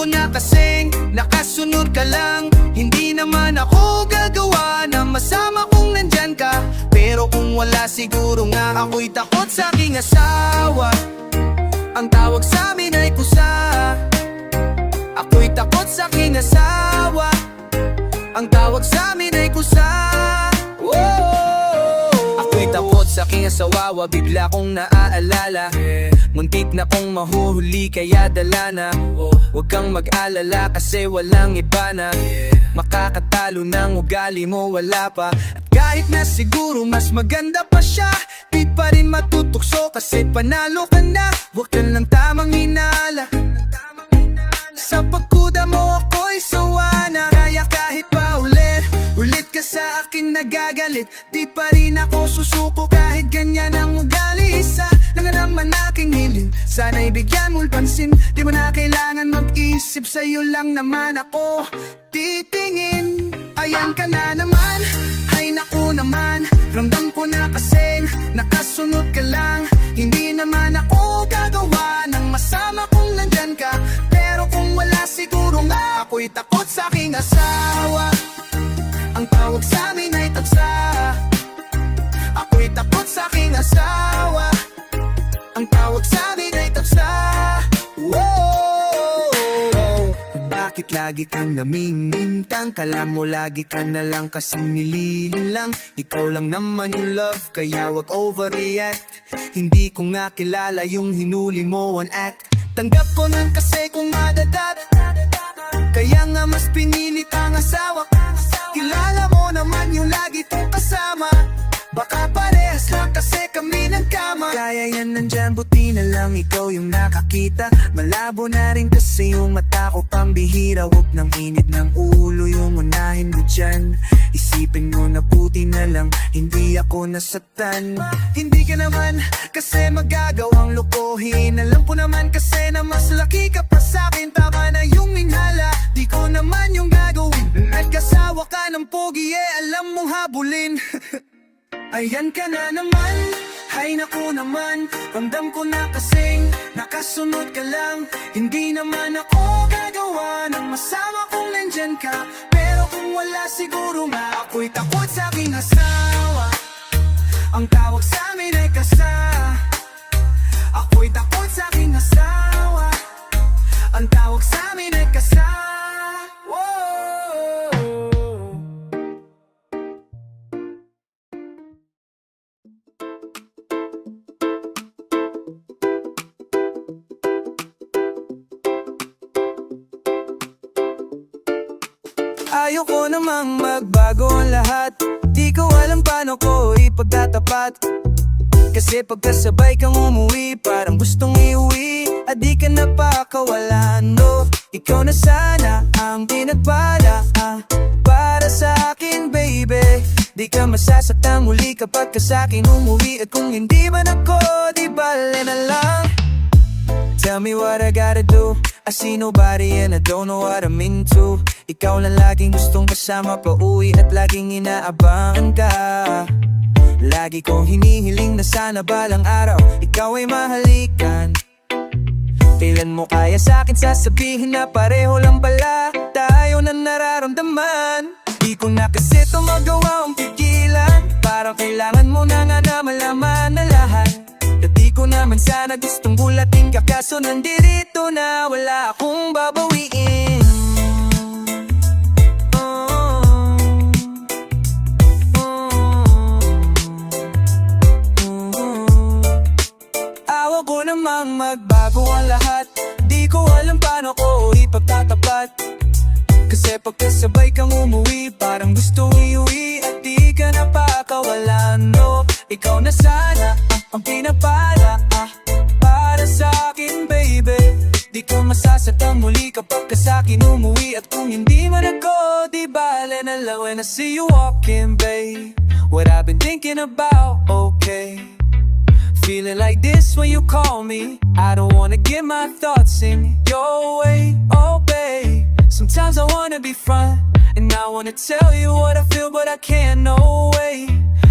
ko na kasing nakasunod ka lang. Hindi naman ako gagawa na masama kung nandyan ka. Pero kung wala siguro nga ako'y takot sa aking asawa. Ang tawag sa amin ay kusa. Ako'y takot sa aking asawa. Ang tawag sa amin ay kusa. Ako'y takot sa aking asawa, bigla kong naaalala. Muntik na kong mahuhuli kaya dala na. Huwag kang mag-alala kasi walang iba na makakatalo ng ugali mo, wala pa. At kahit na siguro mas maganda pa siya, di pa rin matutukso kasi panalo ka na. Huwag ka lang tamang hinala. Sa pagkuda mo ako'y sawa na. Kaya kahit pa ulit ka sa akin nagagalit, di pa rin ako susuko kahit ganyan ang ugali. Isa lang naman aking hiling, sana'y bigyan mo'l pansin. Di mo na kailangan mag-isip, sa'yo lang naman ako titingin. Ayan ka na naman, ay naku naman. Ramdam ko na kasing nakasunod ka lang. Hindi naman ako gagawa ng masama kung nandyan ka. Pero kung wala siguro nga ako'y takot sa aking asawa. Ang tawag sa amin ay tagsa. Ako'y takot sa aking asawa. Ang tawag sa amin ay tagsa. Bakit lagi kang namimintang? Kala mo lagi ka na lang kasing nililang. Ikaw lang naman yung love, kaya wag overreact. Hindi ko nga kilala yung hinuli mo one act. Tanggap ko nang kasi kung madadat, kaya nga mas pinilit ang asawa. Kilala mo naman yung lagi kong kasama. Baka parehas lang kasi kami nagkama. Kaya yan nandyan, buti na lang ikaw yung nakakita. Malabo na rin kasi yung mata ko, pambihira. Huwag nang init ng ulo yung unahin mo dyan. Isipin mo na buti na lang hindi ako nasaktan. Hindi ka naman kasi magagawang lokohin. Alam ko naman kasi na mas laki ka pa sa'kin. Tama na yung minhala, di ko naman yung gagawin. At kasawa ka ng pogi, alam mong habulin. Ayan ka na naman, ay naku naman. Ramdam ko na kasing nakasunod ka lang. Hindi naman ako gagawa ng masama kung nandyan ka. Pero kung wala siguro nga ako'y takot sa aking asawa. Ang tawag sa amin ay kasa. Ako'y takot sa aking asawa. Ang tawag sa amin ay kasa. Ayoko namang magbago ang lahat. Di ko alam paano ko ipagtatapat. Kasi pagkasabay kang umuwi, parang gustong iuwi. At di ka napakawalan, no. Ikaw na sana ang pinagpala para sa akin, baby. Di ka masasaktan muli kapag ka sa'kin umuwi. At kung hindi man ako, di bale na lang. Tell me what I gotta do. I see nobody and I don't know what I'm into. Ikaw lang laging gustong kasama pa uwi at laging inaabangan ka. Lagi kong hinihiling na sana balang araw ikaw ay mahalikan. Kailan mo kaya sa'kin sasabihin na pareho lang pala tayo na nararamdaman? Di ko na kasi ito magawa ang pigilan. Parang kailangan mo na nga na malaman na lahat. Dati ko naman sana gustong gulatin ka, kaso nandito na wala akong babawiin. Awa ko namang magbago ang lahat. Di ko alam paano ko ipagtatapat. Kasi pagkasabay kang umuwi, parang gusto iuwi. At di ka napakawalan, no. Ikaw na sana ang pinapala para sa akin, baby. Di ko masasaktan muli kapag ka sa'kin umuwi. At kung hindi man ako, di bale na lang when I see you walking, babe. What I've been thinking about, okay. Feeling like this when you call me. I don't wanna get my thoughts in your way, oh babe. Sometimes I wanna be front, and I wanna tell you what I feel, but I can't, no way.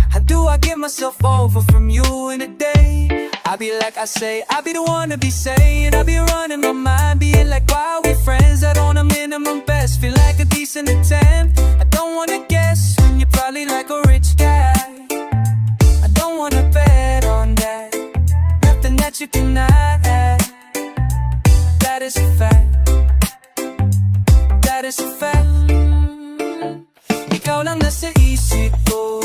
How do I get myself over from you in a day? I be like I say, I be the one to be saying, I be running my mind, being like, why are we friends? That is a fact. Ikaw lang nasa isip ko,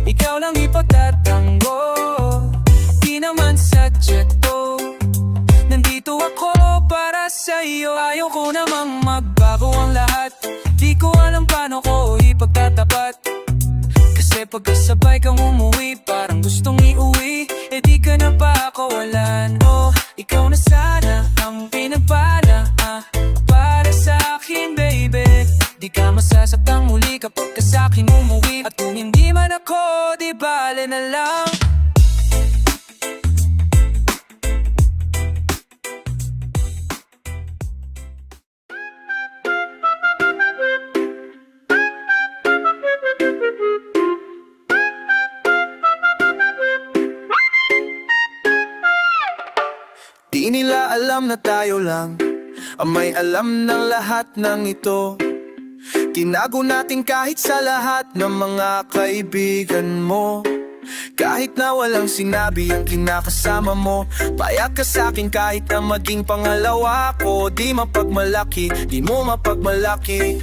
ikaw lang ipagtatanggol. Di naman sadya to, nandito ako para sa'yo. Ayoko namang magbago ang lahat, di ko alam paano ko ipagtatapat. Kasi pagkasabay kang umuwi, parang gustong iuwi, eh di ka na pakawalan. Oh, ikaw na sana ang pinagpala, para sa akin baby. Di ka masasaktan muli kapag ka sa'kin umuwi. At kung hindi man ako, di bale na lang. Di nila alam na tayo lang ang may alam ng lahat ng ito. Tinago natin kahit sa lahat ng mga kaibigan mo. Kahit na walang sinabi ang kinakasama mo, payag ka sa'kin kahit na maging pangalawa ko. Di mapagmalaki, di mo mapagmalaki,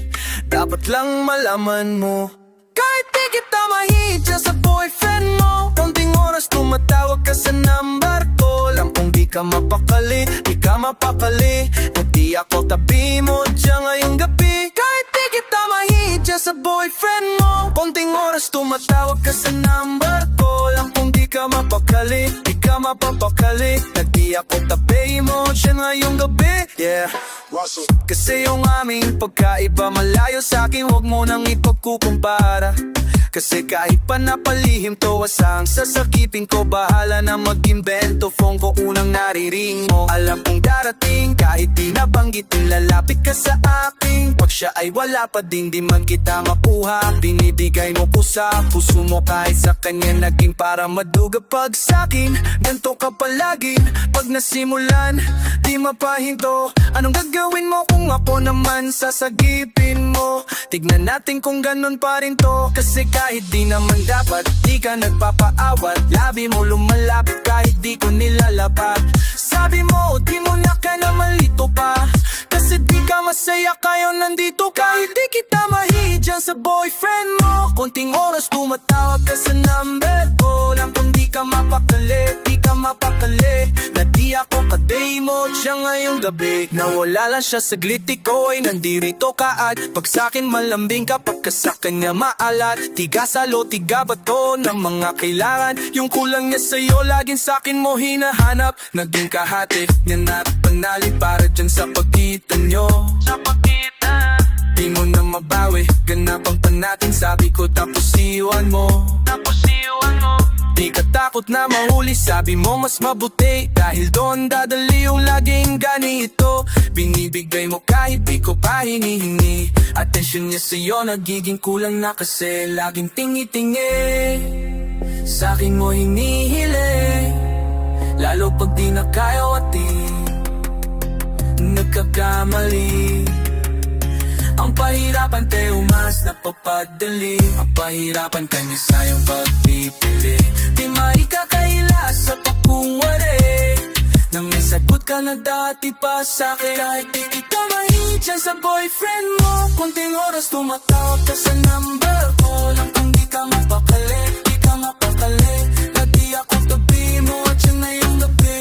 dapat lang malaman mo. Kahit di kita mahidya sa boyfriend mo, konting oras tumatawag ka sa number ko. Lang kung di ka mapakali, di ka mapakali, at di ako tabi mo dyan ngayong gabi. Kahit di kita mahidya sa boyfriend mo, konting oras tumatawag ka sa number ko. Lang kung di ka mapakali, di ka mapapakali, at di ako tabi mo dyan ngayong gabi. Yeah, kasi yung aming pagkaiba malayo sa'kin, huwag mo nang ipagkukumpara. Kasi kahit pa napalihim to, asang sasakipin ko, bahala na mag-invento. Phone ko unang nariring mo, alam kong darating, kahit di nabanggitin, lalapit ka sa akin. Pag siya ay wala pa din, di man kita makuha, binibigay mo po sa puso mo kahit sa kanya naging para maduga. Pag sa'kin, ganto ka palagi, pag nasimulan, di mapahinto. Anong gagawin mo kung ako naman sasagipin mo? Tignan natin kung ganon pa rin to. Kasi kahit di naman dapat, di ka nagpapaawat. Labi mo lumalapit kahit di ko nilalapat. Sabi mo, di mo na ka na malito pa, kasi di ka masaya kayo nandito. Kahit di kita mahidyan sa boyfriend mo, konting oras tumatawag ka sa number ko. Lang kung di ka mapakali, di ka mapakali, na di ako kaday mo siya ngayong gabi. Nawala lang siya saglit, ikaw ay nandirito ka. At pag sa'kin malambing ka, pagka sa kanya maalat. Tiga salo, tiga bato ng mga kailangan. Yung kulang niya sa'yo, laging sa'kin mo hinahanap. Naging kahati niya na panali para dyan sa pagitan nyo. Sa pagitan, di mo na mabawi, ganapan pa natin, sabi ko, tapos iwan mo. Tapos iwan mo. Di ka takot na mahuli, sabi mo mas mabuti, dahil doon dadali yung laging ganito. Binibigay mo kahit di ko pa hinihingi, atensyon niya sa'yo nagiging kulang na, kasi laging tingi-tingi. Sa'kin mo hinihili, lalo pag di na kaya at di nagkakamali. Ang pahirapan te umas napapadali, ang pahirapan kanya sayang pagpipili. Di maikakaila sa pakuwari, nang may sagot ka na dati pa sa'kin. Kahit di kita mahidyan sa boyfriend mo, konting oras tumatawag ka sa number ko. Lang kung di ka mapakali, di ka mapakali, na di ako tabi mo at yun na yung gabi.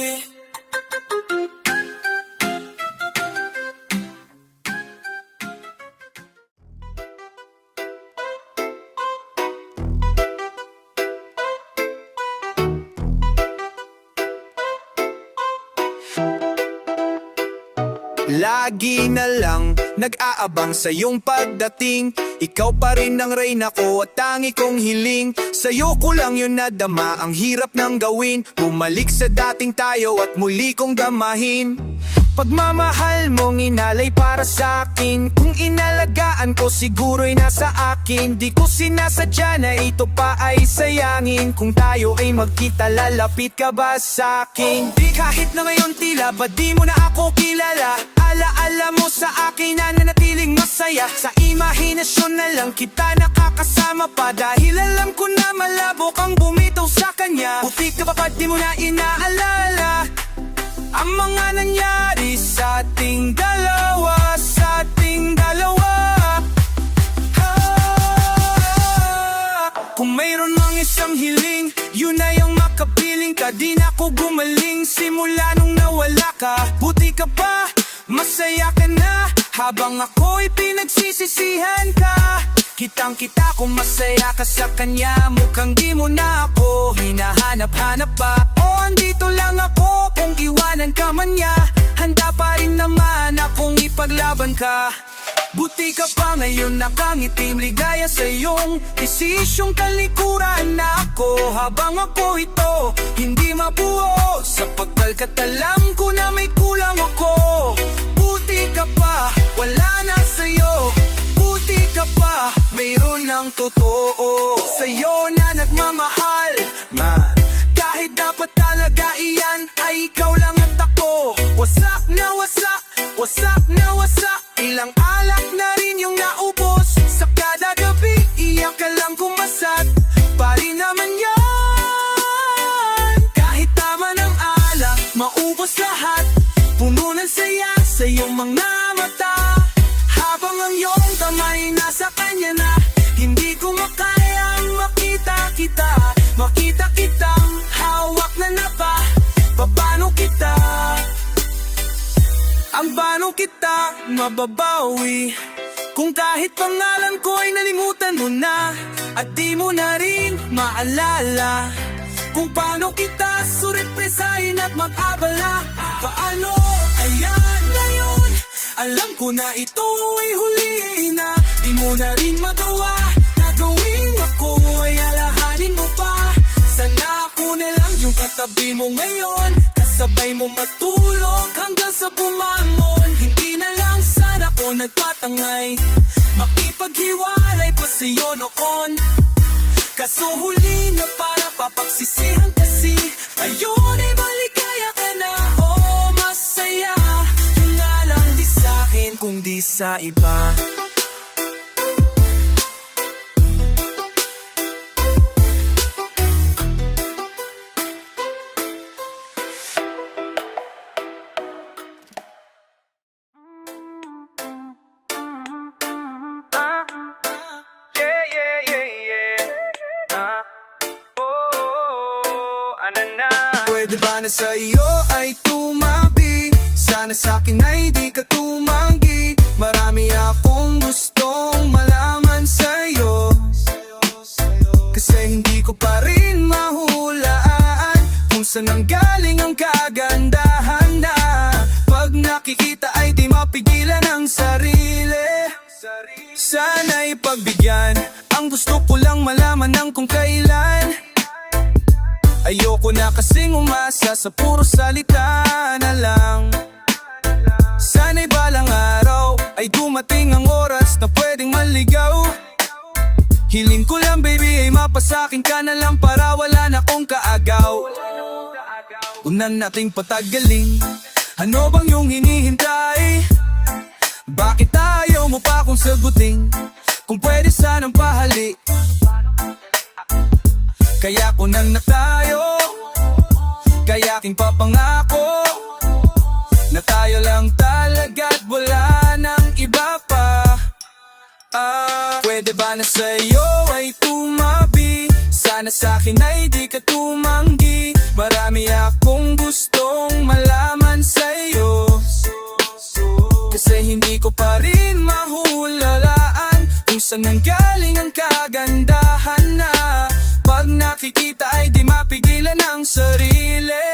Lagi na lang nag-aabang sa iyong pagdating, ikaw pa rin ang reyna ko at tangi kong hiling. Sa'yo ko lang yun nadama, ang hirap nang gawin, bumalik sa dating tayo at muli kong damahin. Pagmamahal mong inalay para sa'kin, kung inalagaan ko siguro'y nasa akin. Di ko sinasadya na ito pa ay sayangin, kung tayo ay magkita lalapit ka ba sa'kin? Di kahit na ngayon tila ba di mo na ako kilala, alaala mo sa akin na nanatiling masaya. Sa imahinasyon na lang kita nakakasama pa, dahil alam ko na malabo kang bumitaw sa kanya. Buti ka ba di mo na inaalala? ang mga nangyari sa ating dalawa, sa ating dalawa. Kung mayroon mang isang hiling, yun ay ang makapiling ka. Di na ako gumaling simula nung nawala ka. Buti ka pa, masaya ka na, habang ako'y pinagsisisihan ka. Kitang kita kung masaya ka sa kanya, mukhang di mo na ako hinahanap-hanap pa. O andito lang ako kung iwanan ka man niya, handa pa rin naman akong ipaglaban ka. Buti ka pa ngayon nakangitim, ligaya sa iyong desisyong talikuran na ako. Habang ako ito, hindi mabuo, sapagkat alam ko na may kulang ako. Buti ka pa, wala na sa'yo. Buti ka pa, mayroon ng totoo sa'yo na nagmamahal. Kahit dapat talaga iyan ay ikaw lang at ako. Wasak na wasak, wasak na wasak. Ilang alak na rin yung naubos sa kada gabi. Iyak ka lang kumasat, pari naman yan. Kahit tama ng alak, maubos lahat. Puno ng saya sa iyong mga mata. Habang ang iyong kamay nasa kanya na, hindi ko makayang makita kita. Makita kitang hawak na napa. Paano kita? Ang paano kita mababawi? Kung kahit pangalan ko ay nalimutan mo na, at di mo na rin maalala kung paano kita surepresahin at mag-abala. Paano? Ayan ngayon, alam ko na ito ay huli na. Di mo na rin magawa na gawin ako ay alahanin mo pa. Sana ako na lang yung katabi mo ngayon, kasabay mo matulog hanggang sa bumangon. Hindi na lang sana ko nagpatangay, makipaghiwalay pa sa'yo noon. Kaso huli na para papagsisihan kasi ayun ay maligaya ka na. Oh, masaya, yun nga lang di sa'kin kung di sa iba. Pwede ba na sa'yo ay tumabi? Sana sa'kin ay di ka tumanggi. Marami akong gustong malaman sa'yo, kasi hindi ko pa rin mahulaan kung saan ang galing ang kagandahan na pag nakikita ay di mapigilan ang sarili. Sana'y pagbigyan, ang gusto ko lang malaman ng kung kailan. Ayoko na kasing umasa sa puro salita na lang. Sana'y balang araw ay dumating ang oras na pwedeng maligaw. Hiling ko lang baby ay mapasakin ka na lang para wala na akong kaagaw. Unan nating patagalin, ano bang yung hinihintay? Bakit ayaw mo pa akong sagutin? Kung pwede sanang pahali, kaya ko nang natayo, kaya aking papangako na tayo lang talaga't wala nang iba pa. Pwede ba na sa'yo ay tumabi? Sana sa'kin ay di ka tumanggi. Marami akong gustong malaman sa'yo, kasi hindi ko pa rin mahulaan kung saan nanggaling ang kagandahan na pag nakikita ay di mapigilan ang sarili.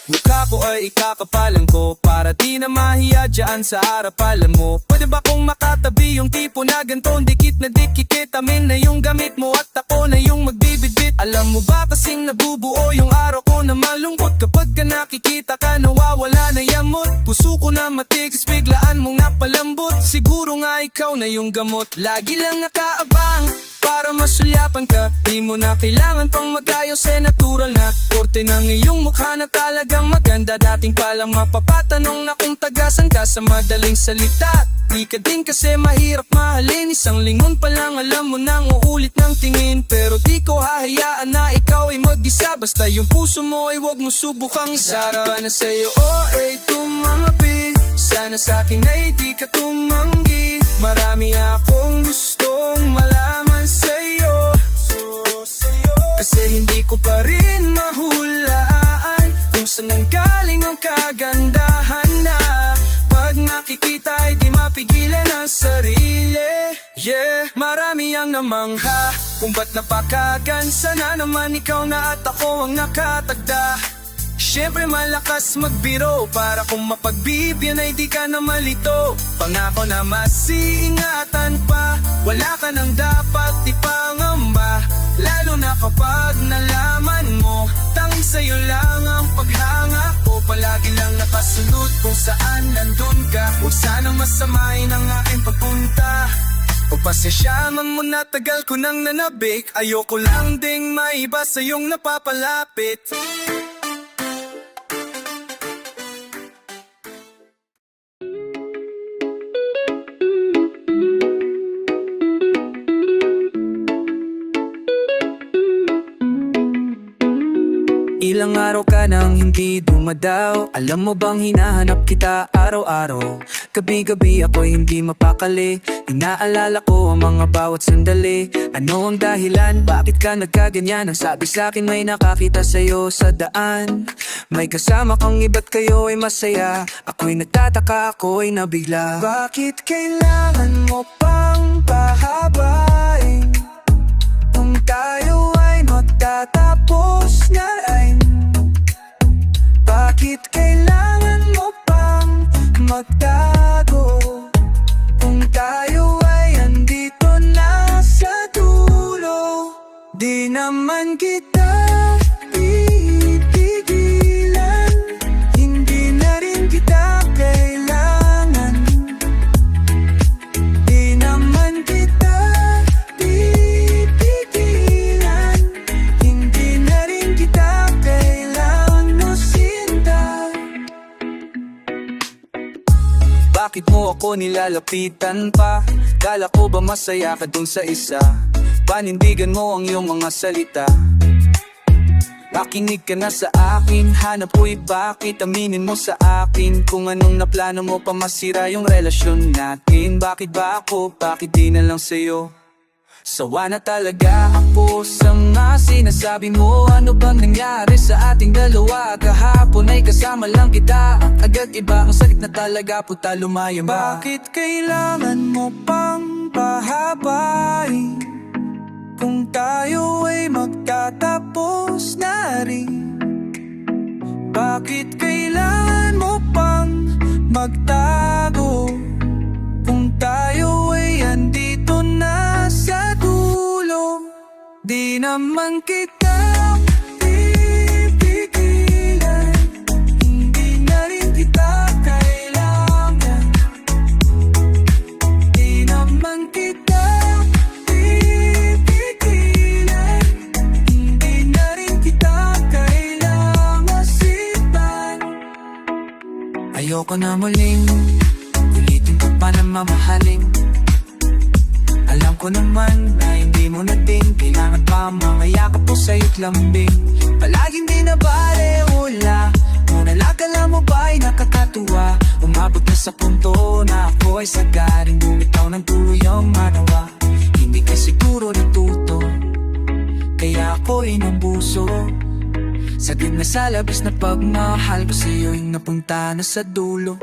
Mukha ko ay ikakapalan ko para di na mahiya dyan sa harapalan mo. Pwede ba kung makatabi yung tipo na ganton, dikit na dikit amin na yung gamit mo at ako na yung magbibitbit. Alam mo ba kasing nabubuo yung araw ko na malungkot kapag ka nakikita ka nawawala na yamot. Puso ko na matigas biglaan mong napalambot, siguro nga ikaw na yung gamot. Lagi lang nakaabang para masulyapan ka, di mo na kailangan pang magayos, natural na korte ng iyong mukha na talagang maganda. maganda. Dating palang mapapatanong na kung tagasan ka sa madaling salita. Di ka din kasi mahirap mahalin. Isang lingon pa lang alam mo nang uulit ng tingin. Pero di ko hahayaan na ikaw ay mag-isa. Basta yung puso mo ay huwag mo subukang isara na sa'yo. ay tumangapi, sana sa'kin ay di ka tumanggi. Marami akong gustong malaman sa'yo, kasi hindi ko pa rin mahulaan kung saan nanggaling ang kagandahan na pag nakikita ay di mapigilan ang sarili. Yeah, marami ang namangha kung ba't napakagansa na naman ikaw na at ako ang nakatagda. Siyempre malakas magbiro para kung mapagbibigyan ay di ka na malito. Pangako na masiingatan pa, wala ka nang dapat ipangamba. Lalo na kapag nalaman mo, tanging sa'yo lang ang paghanga ko. Palagi lang nakasunod kung saan nandun ka. Huwag sanang masamain ang aking pagpunta. Pagpasensyahan mo na tagal ko nang nanabik. Ayoko lang ding maiba sa iyong napapalapit. Ilang araw ka nang hindi dumadaw. Alam mo bang hinahanap kita araw-araw? Gabi-gabi ako'y hindi mapakali. Inaalala ko ang mga bawat sandali. Ano ang dahilan? Bakit ka nagkaganyan? Ang sabi sa'kin may nakakita sa'yo sa daan. May kasama kang iba't kayo ay masaya. Ako'y nagtataka, ako'y nabigla. Bakit kailangan mo pang pahabain? Kung tayo ay magtatapos na rin. Bakit kailangan mo pang magtago? Kung tayo ay andito na sa dulo. Di naman kita pipigilan, hindi na rin kita kailangan. Di naman kita pipigilan, hindi na rin kita kailangan, no sinta. Bakit mo ako nilalapitan pa? Kala ko ba masaya ka dun sa isa? Panindigan mo ang iyong mga salita. Makinig ka na sa akin, hanap ko'y bakit. Aminin mo sa akin kung anong naplano mo pa masira yung relasyon natin. Bakit ba ako, bakit di na lang sa'yo? Sawa na talaga ako sa mga sinasabi mo. Ano bang nangyari sa ating dalawa? Kahapon ay kasama lang kita, agad iba ang sakit na talaga, puta lumayan ba? Bakit kailangan mo pang pahabain? Kung tayo ay magtatapos na rin. Bakit kailangan mo pang magtago? Kung tayo ay andito na sa dulo. Di naman kita pipigilan, hindi na rin kita kailangan. Di naman kita pipigilan, hindi na rin kita kailangan sipan. Ayoko na muling ulitin ko pa na mamahaling. Alam ko naman na hindi mo na din kailangan pa mamayakap po sa'yo't lambing. Palaging di na balewala, ngunit akala mo ba'y nakakatuwa? Umabot na sa punto na ako ay sagaring bumitaw ng tuluyang manawa. Hindi ka siguro natuto, kaya ako'y nambuso. Saglit na sa labis na pagmahal ko sa'yo'y napunta na sa dulo.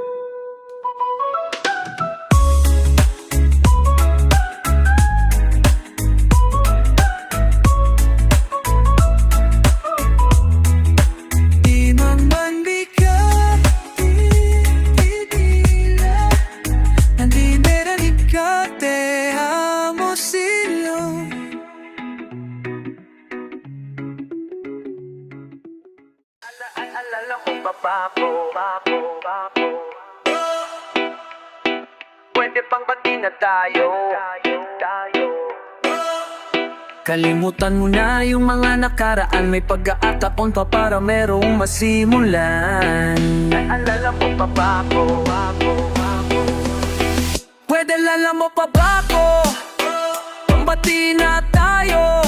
Alala ko ba bako? Pwede pang pati na tayo. Kalimutan mo na yung mga nakaraan. May pagkakataon pa para merong masimulan. Naalala mo pa ba ako? Pwede lala mo pa ba ako? Pambati na tayo.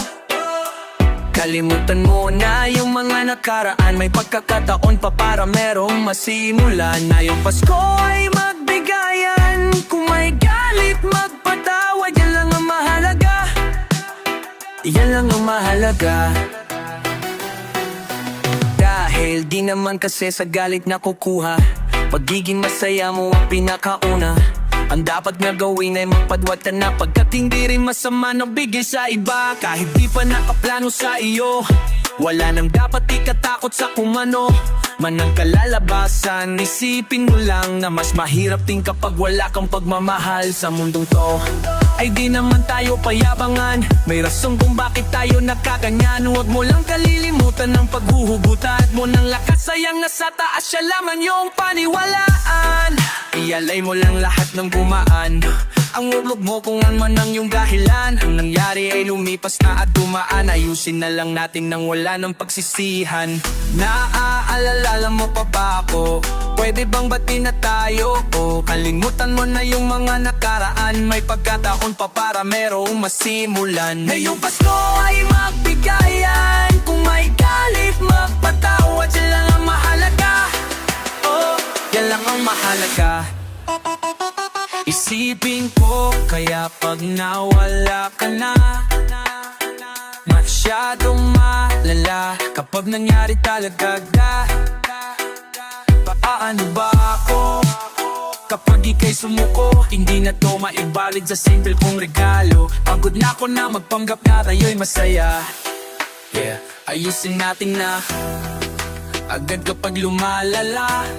Kalimutan mo na yung mga nakaraan. May pagkakataon pa para merong masimulan. Ngayong Pasko ay magbigayan. Kung may galit magpatawad. Yan lang ang mahalaga. Yan lang ang mahalaga. Dahil di naman kasi sa galit na kukuha. Pagiging masaya mo ang pinakauna. Ang dapat nga gawin ay magpadwata na. Pagkat hindi rin masama na bigay sa iba. Kahit di pa nakaplano sa iyo. Wala nang dapat ikatakot sa kumano man ang kalalabasan. Isipin mo lang na mas mahirap din kapag wala kang pagmamahal sa mundong to. Ay di naman tayo payabangan. May rason kung bakit tayo nakaganyan. Huwag mo lang kalilimutan ng paghuhugutan mo ng lakas. Sayang nasa taas siya laman yung paniwalaan. Ialay mo lang lahat ng gumaan. Ang ulog mo kung ano man ang iyong dahilan. Ang nangyari ay lumipas na at dumaan. Ayusin na lang natin nang wala ng pagsisihan. Naaalala mo pa ba ako? Pwede bang batin na tayo? O kalimutan mo na yung mga nakaraan. May pagkataon pa para merong masimulan. Ngayong Pasko ay magbigayan. Kung may galit magpatawad. Yan lang ang mahalaga. Oh, yan lang ang mahalaga. Isipin ko kaya pag nawala ka na. Masyadong malala kapag nangyari talaga. Paano ba ako kapag ika'y sumuko? Hindi na to maibalid sa simple kong regalo. Pagod na ako na magpanggap na tayo'y masaya. Yeah, ayusin natin na agad kapag lumalala.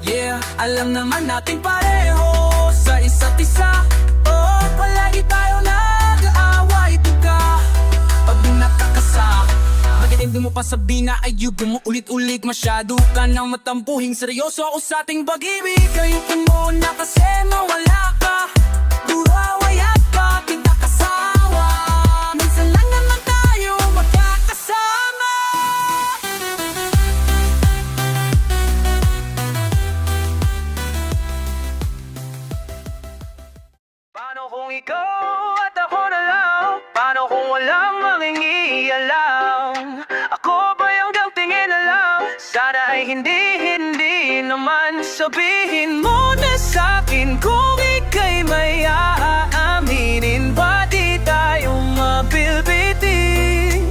Yeah, alam naman natin pareho sa isa't isa. Oh, palagi tayo nag-aaway. Ito ka pag nakakasa. Bakit hindi mo pa sabihin na ayugo mo ulit-ulit? Masyado ka nang matampuhing seryoso ako sa ating pag-ibig. Ayuko mo na kasi mawala ka. Duraway at bakit nakasawa. Minsan lang naman tayo magkakasama. Paano kung ikaw at ako na lang? Paano kung walang mangingialam? Ako ba yung tingin na lang? Sana ay hindi naman. Sabihin mo na sa'kin kung ika'y may aaminin. Pati tayo mabilbitin.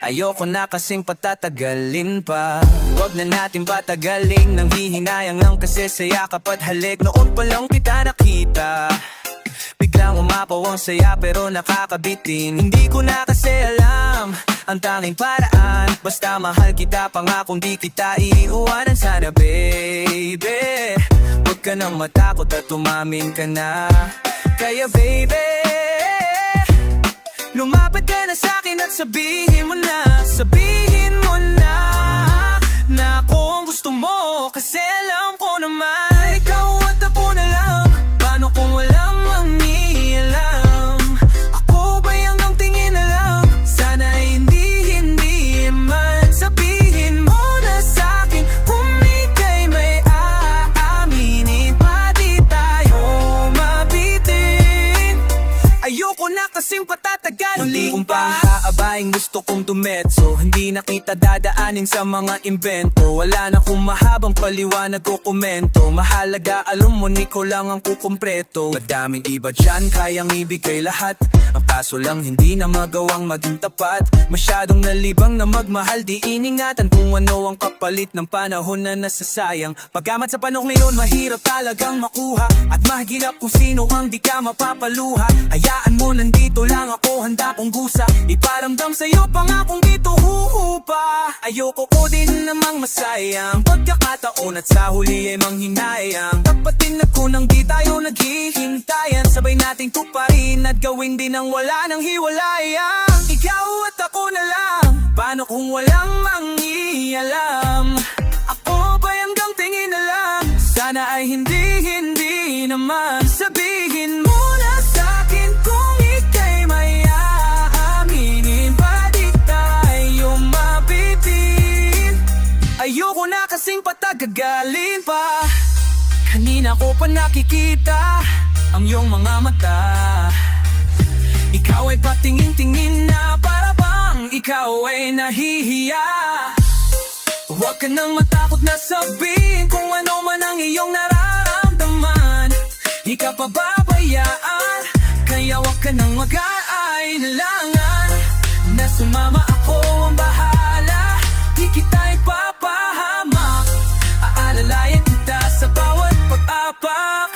Ayoko na kasing patatagalin pa. Huwag na natin patagalin. Nang hihinayang lang kasi sa yakap at halik. Noon pa lang kita nakita. Biglang umapaw ang saya pero nakakabitin. Hindi ko na kasi alam ang tanging paraan. Basta mahal kita pangakong di kita iiwanan. Sana baby, huwag ka nang matakot at umamin ka na. Kaya baby, lumapit ka na sa'kin at sabihin mo na. Sabihin mo na na ako ang gusto mo. Kasi alam ko naman ikaw at ako na lang. Paano kung walang mangialam? Ako ba yung tingin na lang? Sana ay hindi man. Sabihin mo na sa'kin kung ika'y may aaminin. Pati tayo mabitin. Ayoko na kasing patatagalin. Muli kong pahaabayin gusto kong dumetso. Hindi na kita dadaanin sa mga invento. Wala na kung mahabang paliwanag o komento. Mahalaga alam mo ni ko lang ang kukumpleto. Madaming iba dyan kayang ibigay lahat. Ang kaso lang hindi na magawang maging tapat. Masyadong nalibang na magmahal. Di iningatan kung ano ang kapalit ng panahon na nasasayang. Pagkamat sa panahon ngayon mahirap talagang makuha. At mahirap kung sino ang di ka mapapaluha. Hayaan mo nandito lang ako handa kong gusa. Iparamdam sa'yo pangakong dito huhupa. Ayoko ko din namang masayang pagkakataon at sa huli ay manghinayang. Tapatin ako nang di tayo naghihintayan. Sabay nating tuparin at gawin din ang wala nang hiwalayan. Ikaw at ako na lang. Paano kung walang mangialam? Ako ba hanggang tingin na lang? Sana ay hindi naman. Sabihin mo na sa'kin kung ika'y may aaminin. aralin pa. Kanina ko pa nakikita ang iyong mga mata. Ikaw ay patingin-tingin na para bang ikaw ay nahihiya. Huwag ka nang matakot na sabihin kung ano man ang iyong nararamdaman. Di ka pababayaan, kaya huwag ka nang mag-aalinlangan. Na sumama ako ang bahala, di kita ipapahamak. Aalalayan kita sa bawat pag-apak.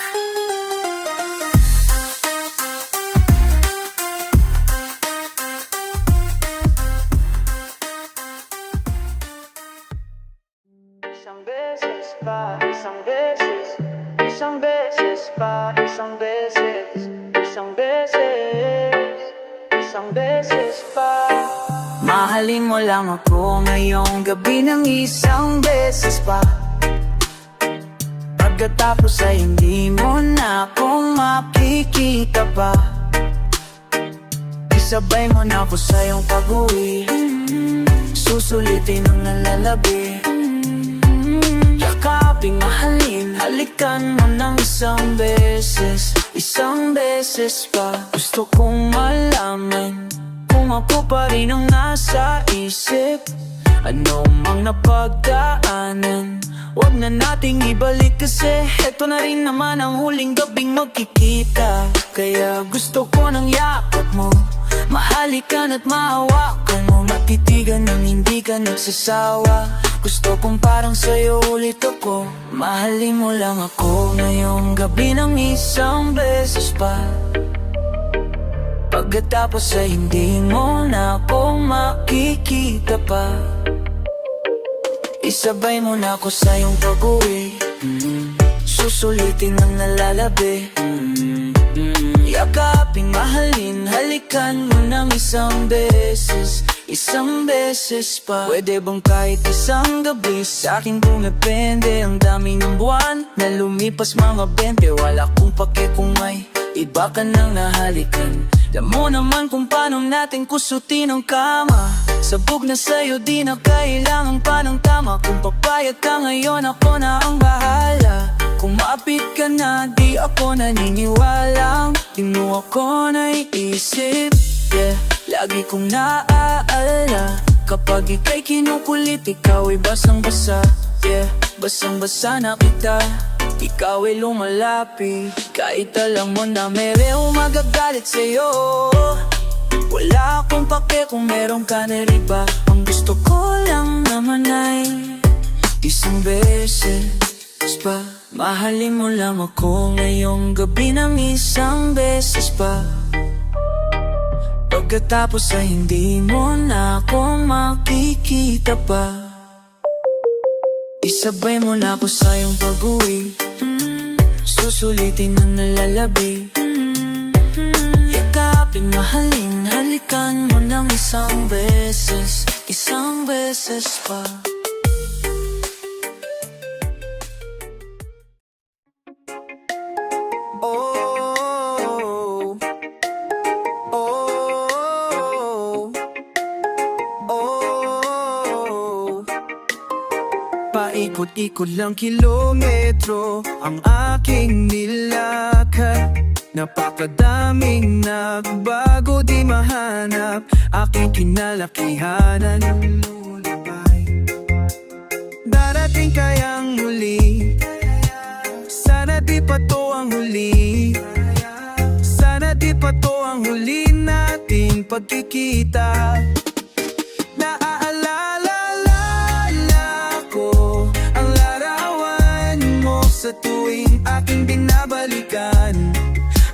Isang beses pa, isang beses, isang beses pa, isang beses, isang beses, isang beses pa. Mahalin mo lang ako ngayong gabi ng isang beses pa. Pagkatapos ay hindi mo na ako makikita pa. Isabay mo na ako sa iyong pag-uwi, susulitin ang nalalabi. Yakaping mahalin, halikan mo ng isang beses pa. Gusto kong malaman kung ako pa rin ang nasa isip. Ano mang napagdaanan, huwag na nating ibalik kasi eto na rin naman ang huling gabing magkikita. Kaya gusto ko ng yakap mo, mahalikan at mahawakan mo, matitigan nang hindi ka nagsasawa. Gusto kong parang sa'yo ulit ako, mahalin mo lang ako ngayong gabi ng isang beses pa. Pagkatapos ay hindi mo na ako makikita pa. Isabay mo na ako sa iyong pag-uwi, susulitin ang nalalabi. Yakaping mahalin, halikan mo ng isang beses pa. Pwede bang kahit isang gabi sa akin pumepende? Ang dami ng buwan na lumipas mga 20. Wala kong pake kung may iba ka nang nahalikan. Alam mo naman kung paano natin kusutin ang kama. Sabog na sa'yo, di na kailangan pa ng tama. Kung papayag ka ngayon, ako na ang bahala. Kung maapit ka na, di ako naniniwalang di mo ako naiisip, yeah. Lagi kong naaalala kapag ika'y kinukulit, ikaw ay basang-basa, yeah. Basang-basa na kita, ikaw ay lumalapit. Kahit alam mo na merong magagalit sa'yo, wala akong pake kung meron ka na riba. Ang gusto ko lang naman ay isang beses pa. Mahalin mo lang ako ngayong gabi ng isang beses pa. Pagkatapos ay hindi mo na ako makikita pa. Isabay mo na ako sa iyong pag-uwi, susulitin ang nalalabi. Yakapin, mahalin, halikan mo ng isang beses pa. Oh, oh, oh. Paikot-ikot lang kilometro ang aking nilakad. Napakadaming nagbago, di mahanap aking kinalakihanan. Darating kayang muli, sana di pa to ang huli. Sana di pa to ang huli nating pagkikita. Naaalala ko ang larawan mo sa tuwing aking binabalikan.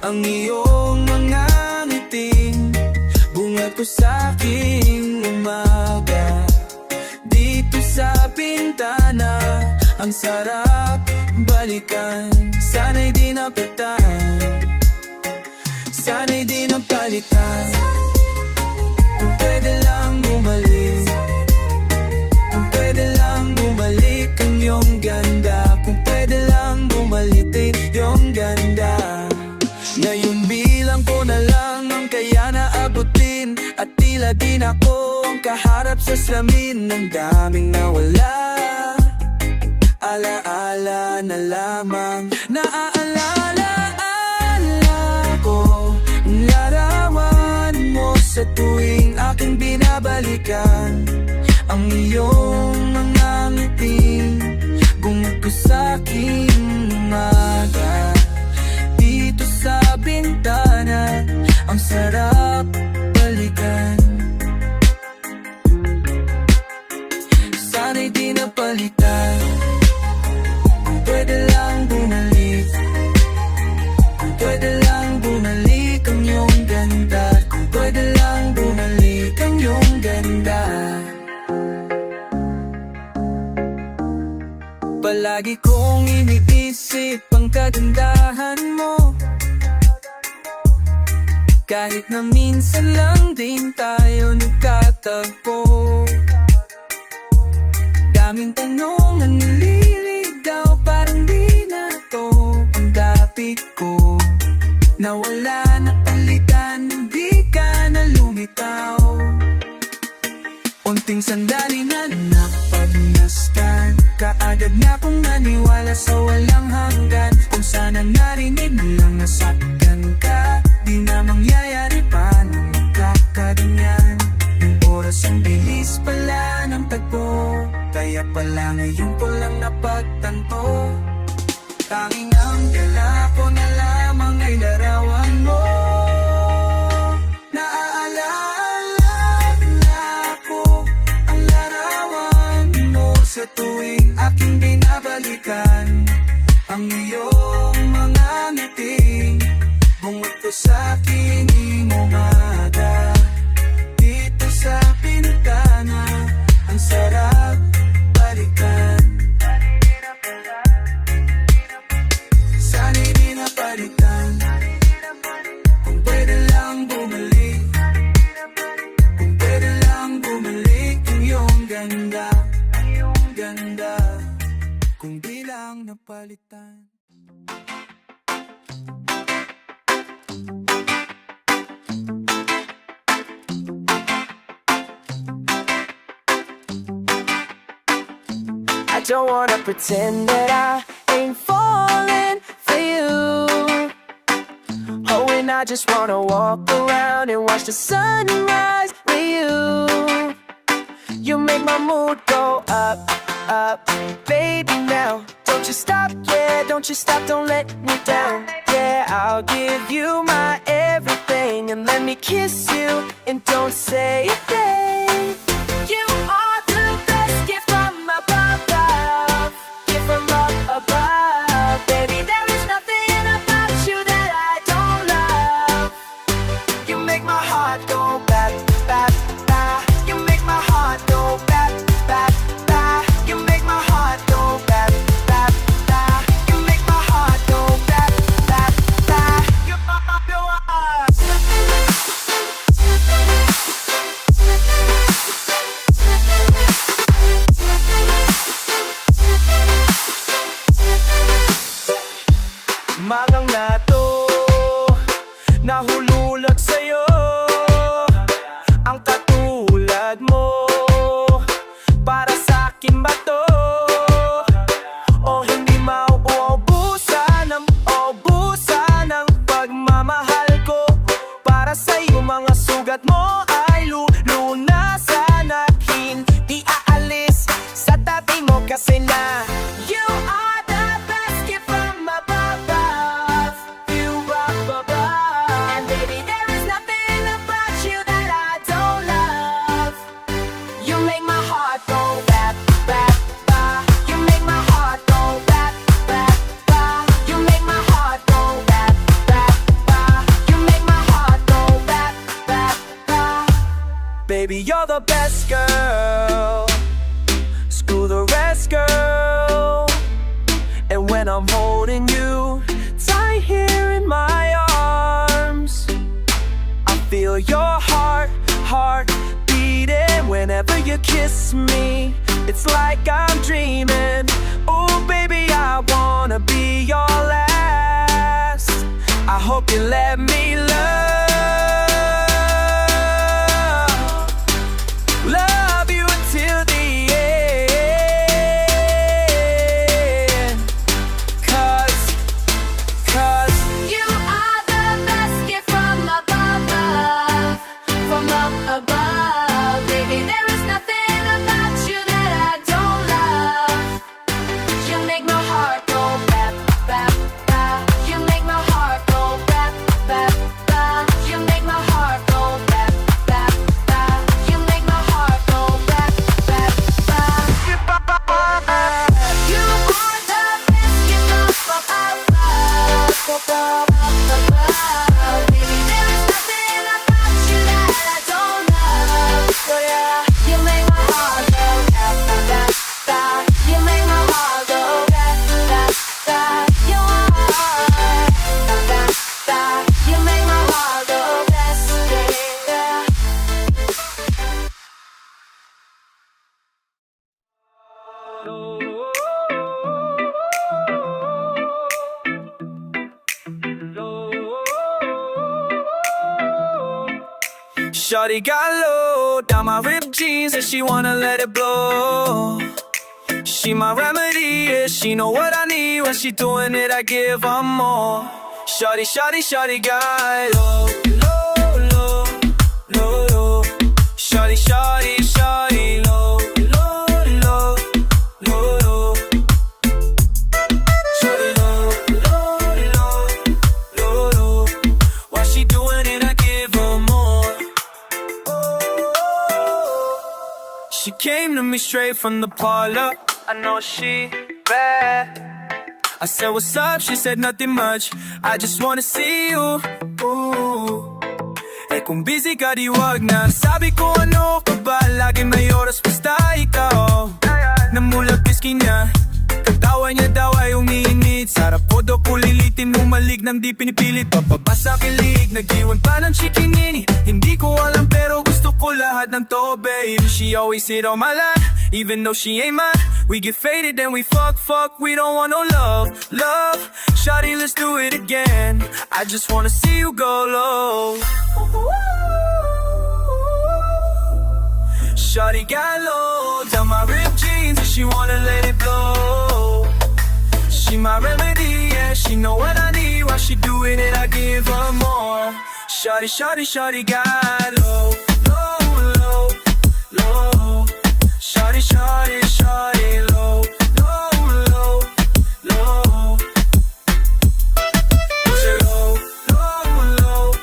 Ang iyong mga ngiting, bunga ko sa aking umaga. Dito sa bintana, ang sarap balikan. Sana'y di napitan, sana'y di napalitan. Kung pwede lang bumalik, kung pwede lang bumalik ang iyong ganda. Kung pwede lang bumalik din iyong ganda. Ngayon bilang ko na lang ang kaya naabutin, at tila di na ako ang kaharap sa salamin. Ang daming nawala, Alaala na lamang. Naaalala ko ang larawan mo sa tuwing aking binabalikan. Ang iyong mga ngiting bumuko sa aking umaga. Dito sa bintana, ang sarap balikan. Sana'y di napalitan. Kung pwede lang bumalik, kung pwede lang bumalik ang iyong ganda. Kung pwede lang bumalik ang iyong ganda. Palagi kong iniisip ang kagandahan mo. Kahit na minsan lang din tayo nagkatagpo. Daming tanong na nililigaw, parang di na to ang dapit ko. Nawala na palitan, hindi ka na lumitaw. Unting sandali na napagmasdan, kaagad na kong naniwala sa walang hanggan. Kung sana narinig mo lang nasaktan ka, di na mangyayari pa na magkakaganyan. Yung oras ang bilis pala ng tagpo, kaya pala ngayon ko lang napagtanto. Tanging ang dala ko na lamang ay larawan mo. Naaalala na ko ang larawan mo sa tuwing aking binabalikan. Ang iyong mga ngiting bumuto sa aking umaga. Dito sa bintana, ang sarap balikan. Sana'y di napalitan. Kung pwede lang bumalik, kung pwede lang bumalik ang iyong ganda, ang iyong ganda. Kung di lang napalitan. I don't wanna pretend that I ain't falling for you. Oh, and I just wanna walk around and watch the sunrise with you. You make my mood go up, up. Baby, now, don't you stop, yeah, don't you stop, don't let me down. Yeah, I'll give you my everything and let me kiss you and don't say a thing. You are the best gift from above, gift from up above. Baby, there is nothing about you that I don't love. You make my heart go bap, bap, bap. You make my heart go bap, bap, bap. You make my heart go bap, bap, bap. You make my heart go bap, bap, bap. You Mangang na to, nahululot sa'yo. Ang katulad mo, para sa'kin ba to? O hindi mauubusan ng pagmamahal ko. Para sa'yo mga sugat mo ay lulunasan at hindi aalis sa tabi mo kasi na you are the best gift from above, you up above. And baby, there is nothing about you that I don't love. You make my heart go bap, bap, bap. You make my heart go bap, bap, bap. You make my heart go bap, bap, bap. You make my heart go bap, bap, bap. Baby, you're the best girl, screw the rest, girl. And when I'm holding you tight here in my arms, I feel your heart beating whenever you kiss me. It's like I'm dreaming. Oh baby, I wanna be your last. I hope you let me love you until the end. Shawty got low down my ripped jeans and she wanna let it blow. She my remedy, yeah, she know what I need. When she doing it, I give her more. Shawty, shawty, shawty got low, low, low, low, low. Shawty, shawty, shawty, low, low, low, low, low. Shawty low, low, low, low, low. While she doing it, I give her more. She came to me straight from the parlor. I know she bad. I said, what's up? She said, nothing much. I just wanna see you. Ooh. Eh kung busy ka di wag na. Sabi ko ano ka ba? Lagi may oras basta ikaw. Namulag piskin niya. Katawa niya daw ay umiinit. Sarap ko daw pulilitin. Humalig nang di pinipilit. Papabasa kilig. Nag-iwan pa ng chikinini. Hindi ko alam pero gusto ko lahat ng to, babe. She always hit on my line. Even though she ain't mine. We get faded then we fuck, we don't want no love, love. Shawty, let's do it again. I just wanna see you go low. Shawty got low down my ripped jeans and she wanna let it blow. She my remedy, yeah, she know what I need. While she doing it, I give her more. Shawty, shawty, shawty got low, low, low, low. Shawty, shawty, shawty, low, low, low, low. Say low, low, low,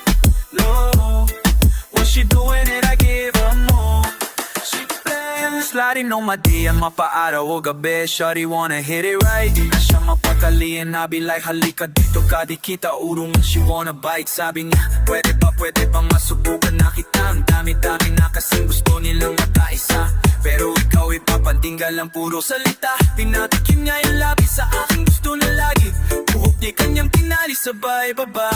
low. When she doing it, I give her more. She playing, sliding on my DM, mapaaraw o gabi. Shawty wanna hit it right. Di na siya mapakaliin, I be like, halika dito ka, di kita urungan. She wanna bite, sabi niya, pwede bang masubukan na kita? Ang dami-dami na kasing gusto nilang makaisa. Pero ikaw ipapantinggal lang puro salita. Pinatikim niya yung labi sa aking gusto na lagi. Buhok di kanyang tinali sabay baba.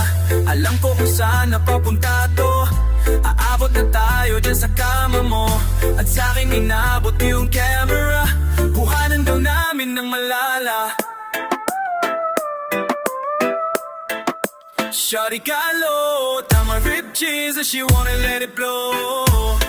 Alam ko kung saan napapunta to. Aabot na tayo dyan sa kama mo. At sa'kin inabot yung camera. Buhanan daw namin ng malala. Shawty got low down my ripped jeans and she wanna let it blow.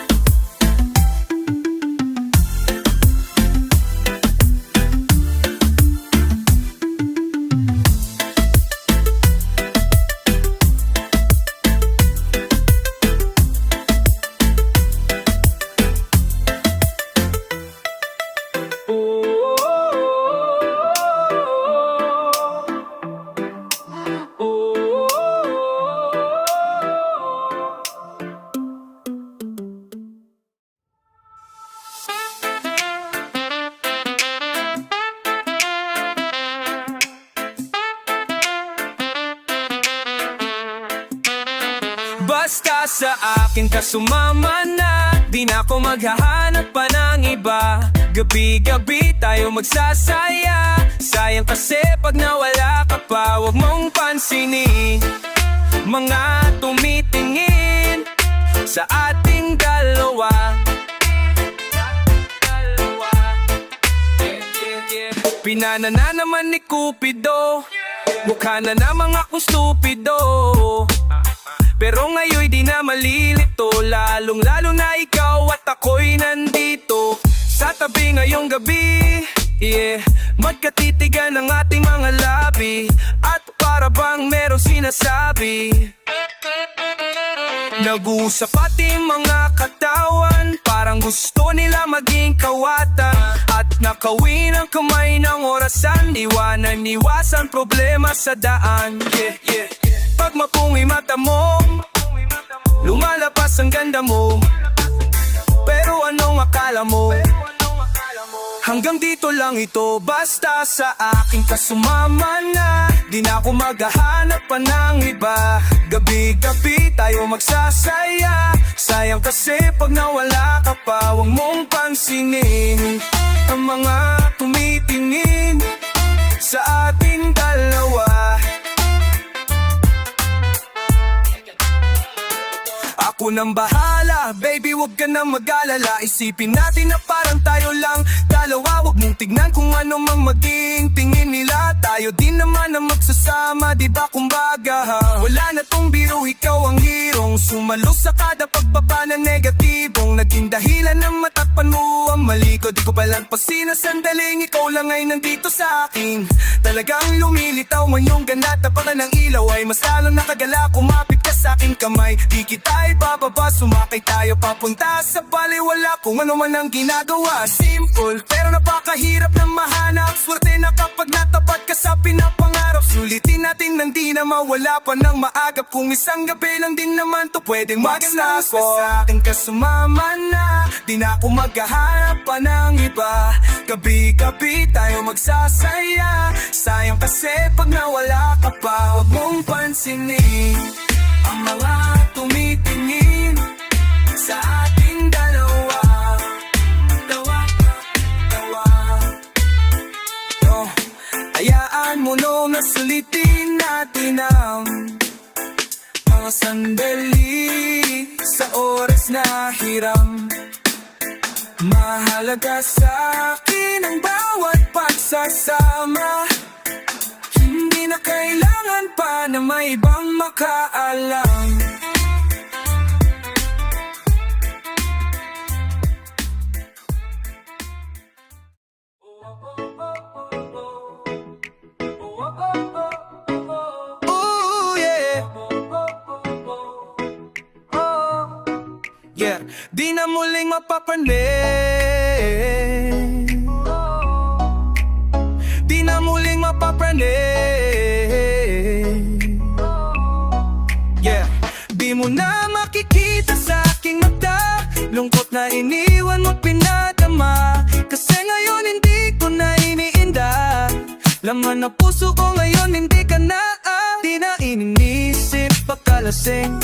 Basta sa akin ka sumama na. Di na ako maghahanap pa ng iba. Gabi-gabi tayo magsasaya. Sayang kasi pag nawala ka pa. Huwag mong pansinin mga tumitingin sa ating dalawa. Pinanana naman ni Cupido. Mukha na namang akong stupido. Pero ngayon di na malilito. Lalong-lalo na ikaw at ako'y nandito sa tabi ngayong gabi. Yeah, magkatitigan ang ating mga labi. At para bang merong sinasabi. Nag-uusap pati mga katawan. Parang gusto nila maging kawatan. At nakawin ang kamay ng orasan. Iwasan problema sa daan. Yeah, yeah. Pag mapungi mata mo, lumalabas ang ganda mo. Pero anong akala mo? Hanggang dito lang ito, basta sa akin ka sumama na. Di na ako maghahanap pa ng iba. Gabi-gabi tayo magsasaya. Sayang kasi pag nawala ka pa. Huwag mong pansinin ang mga tumitingin sa ating dalawa. Ako nang bahala, baby wag ka nang mag-alala. Isipin natin na parang tayo lang dalawa. Wag mong tignan kung ano mang maging tingin nila. Tayo din naman ang magsasama, di ba kumbaga ha? Wala na tong biro, ikaw ang hirong sumalo sa kada pagbaba na negatibong naging dahilan ng matakpan mo ang mali ko. Di ko palagpas sinasandaling ikaw lang ay nandito sa akin. Talagang lumilitaw man yung ganda, tapakan ng ilaw ay mas lalong nakagala. Kumapit ka sa aking kamay, di kita ibababa. Sumakay tayo papunta sa baliwala, kung ano man ang ginagawa. Simple pero napakahirap na mahanap. Swerte na kapag natapat ka sa pinapangarap. Sulitin natin nang di na mawala pa ng maagap. Kung isang gabi lang din naman to pwedeng magsalas ka sa akin ka sumama na. Di na ako maghahanap pa ng iba. Gabi-gabi tayo magsasaya. Sayang kasi pag nawala ka pa. Huwag mong pansinin ang mga tumitingin sa ating dalawa. Hayaan mo nung nasulitin natin ang mga sandali sa oras na hiram. Mahalaga sa akin ang bawat pagsasama. Hindi na kailangan pa na may ibang makaalam. Ooh, yeah. Yeah, di na muling mapapanig. Di na muling mapapanig. Yeah, di mo na makikita sa aking mata lungkot na iniwan mo pinadama. Kasi ngayon hindi ko na iniinda. Laman na puso ko ngayon hindi ka na di na iniisip pagkalasing.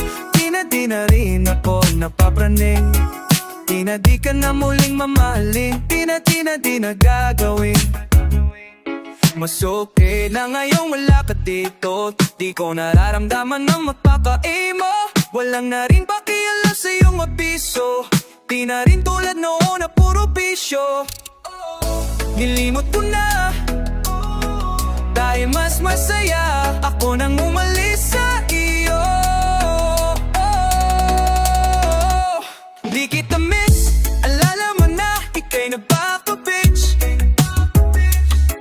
Di na rin ako napapraning. Di na di ka na muling mamahalin. Di na gagawin. Mas okay na ngayong wala ka dito. Di ko nararamdaman na magpakaimo. Walang na rin pakialam sa iyong abiso. Di na rin tulad noon na puro bisyo. Nilimot ko na dahil mas masaya ako nang umalis sa iyo. Di kita miss, alala mo na ika'y nagpapabitch.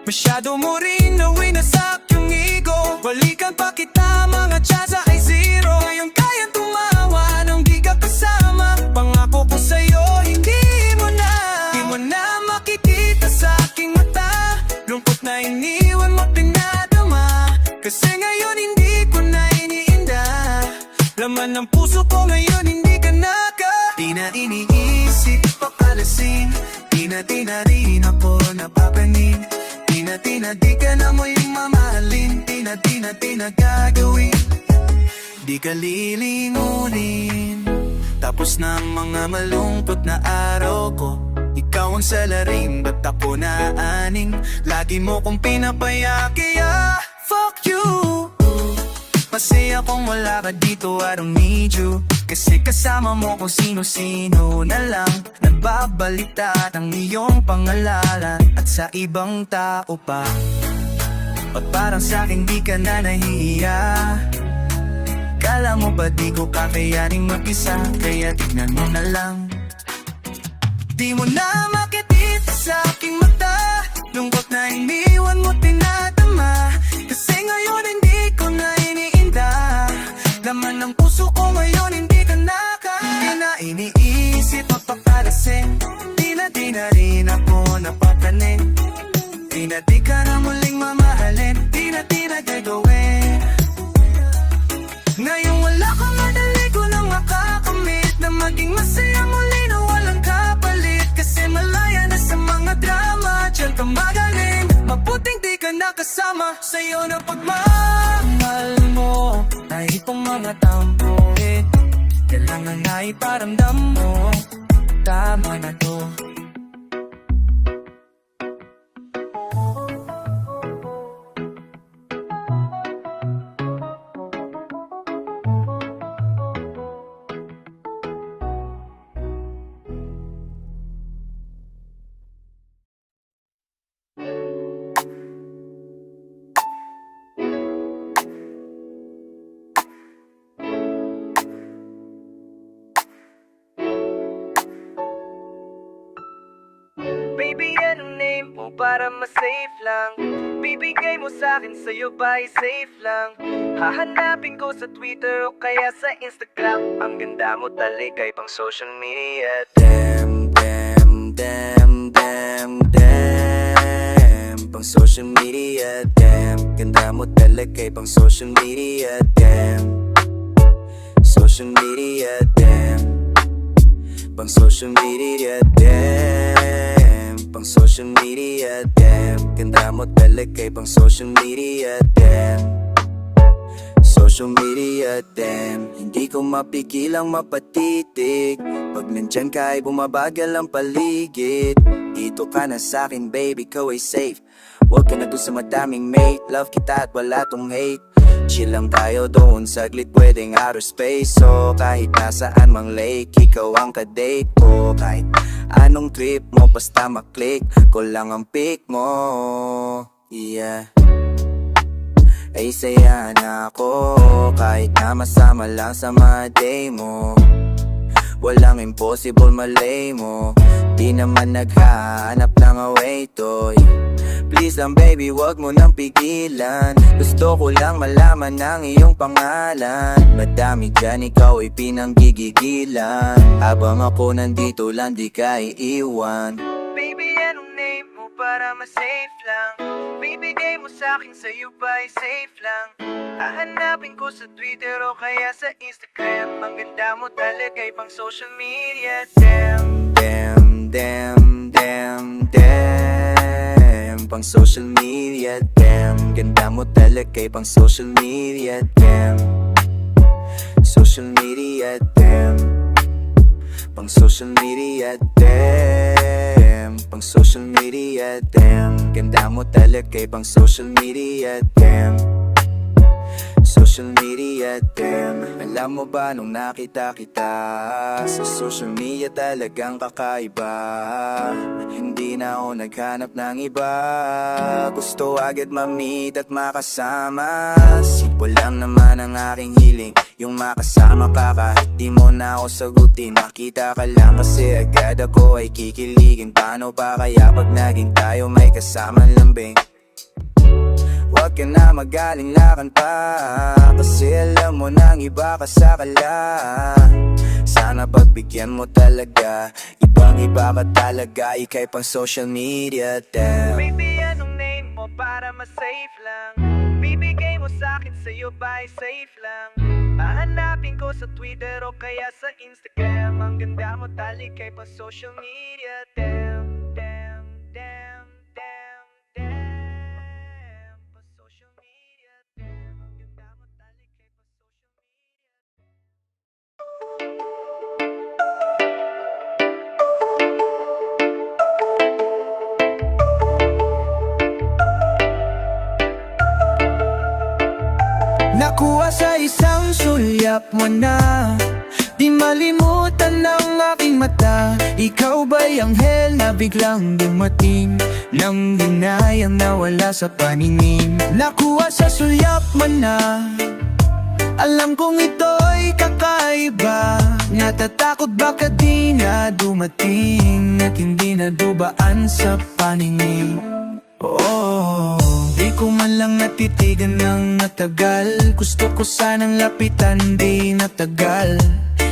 Masyado mo rin nawinasak yung ego. Balikan pa kita, mga tsansa ay zero. Ngayon kayang tumawa nang di ka kasama. Pangako ko sa'yo, hindi mo na makikita sa aking mata. Lungkot na iniwan mo pinadama. Kasi ngayon hindi ko na iniinda. Laman ng puso ko ngayon hindi ka Di na iniisip pagkalasing. Di na rin ako napapanin. Di na di ka na muling mamahalin. Di na gagawin. Di ka lilingunin. Tapos na ang mga malungkot na araw ko. Ikaw ang salarin, ba't ako naaning? Lagi mo kong pinapaya, kaya fuck you. Masaya kung wala ka dito, I don't need you. Kasi kasama mo kung sino-sino na lang. Nagbabaliktad ang iyong pangalan at sa ibang tao pa. At parang sa'kin di ka na nahihiya. Kala mo ba di ko kakayaning mag-isa? Kaya tignan mo na lang. Di mo na makikita sa aking mata. Lungkot na iniwan mo tinatama. Kasi ngayon hindi ko na iniinda. Laman ng puso ko ngayon hindi ka na iniisip magpapalasin. Di na rin ako napapanin. Di ka na muling mamahalin. Di na gagawin. Ngayon wala kang madali ko na makakamit. Na maging masaya muli na walang kapalit. Kasi malaya na sa mga drama. Diyan ka magaling. Mabuting di ka nakasama. Sa'yo na pagmamahal mo ay itong mga tampuin. Kailangan na iparamdam mo. Tama na to. Baby, anong name mo para ma-safe lang? Bibigay mo sa'kin, sa'yo ba safe lang? Hahanapin ko sa Twitter o kaya sa Instagram. Ang ganda mo talikay pang social media. Damn, damn, damn, damn, damn. Pang social media, damn. Ganda mo talikay pang social media, damn. Social media, damn. Pang social media, damn. Pang social media, damn. Ganda mo talaga pang social media, damn. Social media, damn. Hindi ko mapigilang mapatitig. Pag nandyan ka ay bumabagal ang paligid. Dito ka na sa'kin baby, ikaw ay safe. Huwag ka na doon sa madaming mate. Love kita at wala tong hate. Chill lang tayo doon, saglit pwedeng outer space. So kahit nasaan mang lake, ikaw ang kadate ko. Kahit anong trip mo, basta maklik ko lang ang pick mo. Yeah. Ay saya na ako, kahit na masama lang sa mga day mo. Walang impossible malay mo. Di naman naghahanap ng away toy. Please lang baby, wag mo nang pigilan. Gusto ko lang malaman ang iyong pangalan. Madami dyan, ikaw ay pinanggigigilan. Habang ako nandito lang, di ka iiwan. Baby, anong name mo para ma-safe lang? Bibigay mo sa'kin, sa'yo ba safe lang? Hahanapin ko sa Twitter o kaya sa Instagram. Ang ganda mo talaga pang social media, damn. Damn, damn, damn, damn. Pang social media, damn. Ganda mo talaga pang social media, damn. Social media, damn. Pang social media, damn. Pang social media, damn. Ganda mo talaga pang social media, damn. Social media, damn. Alam mo ba nung nakita kita sa social media talagang kakaiba. Hindi na ako naghanap ng iba. Gusto agad ma-meet at makasama. Simple lang naman ang aking hiling, yung makasama ka kahit di mo na ako sagutin. Makita ka lang kasi agad ako ay kikiligin. Paano ba kaya pag naging tayo may kasamang lambing? Huwag ka na magaling-lakan pa, kasi alam mo nang iba ka sa kala. Sana pagbigyan mo talaga, ibang-iba ka talaga, ikay pang social media, damn. Baby, anong name mo para ma-safe lang? Bibigay mo sa'kin, sa'yo ba safe lang? Hahanapin ko sa Twitter o kaya sa Instagram. Ang ganda mo talikay pang social media, damn, damn, damn, damn, damn. Nakuha sa isang sulyap mo na, di malimutan ng aking mata. Ikaw ba'y anghel na biglang dumating, nang dinayang nawala sa paningin? Nakuha sa sulyap mo na, alam kong ito'y kakaiba. Natatakot baka di na dumating, at hindi na dubaan sa paningin. Oh, di ko man lang natitigan ng natagal. Gusto ko sanang lapitan, di natagal.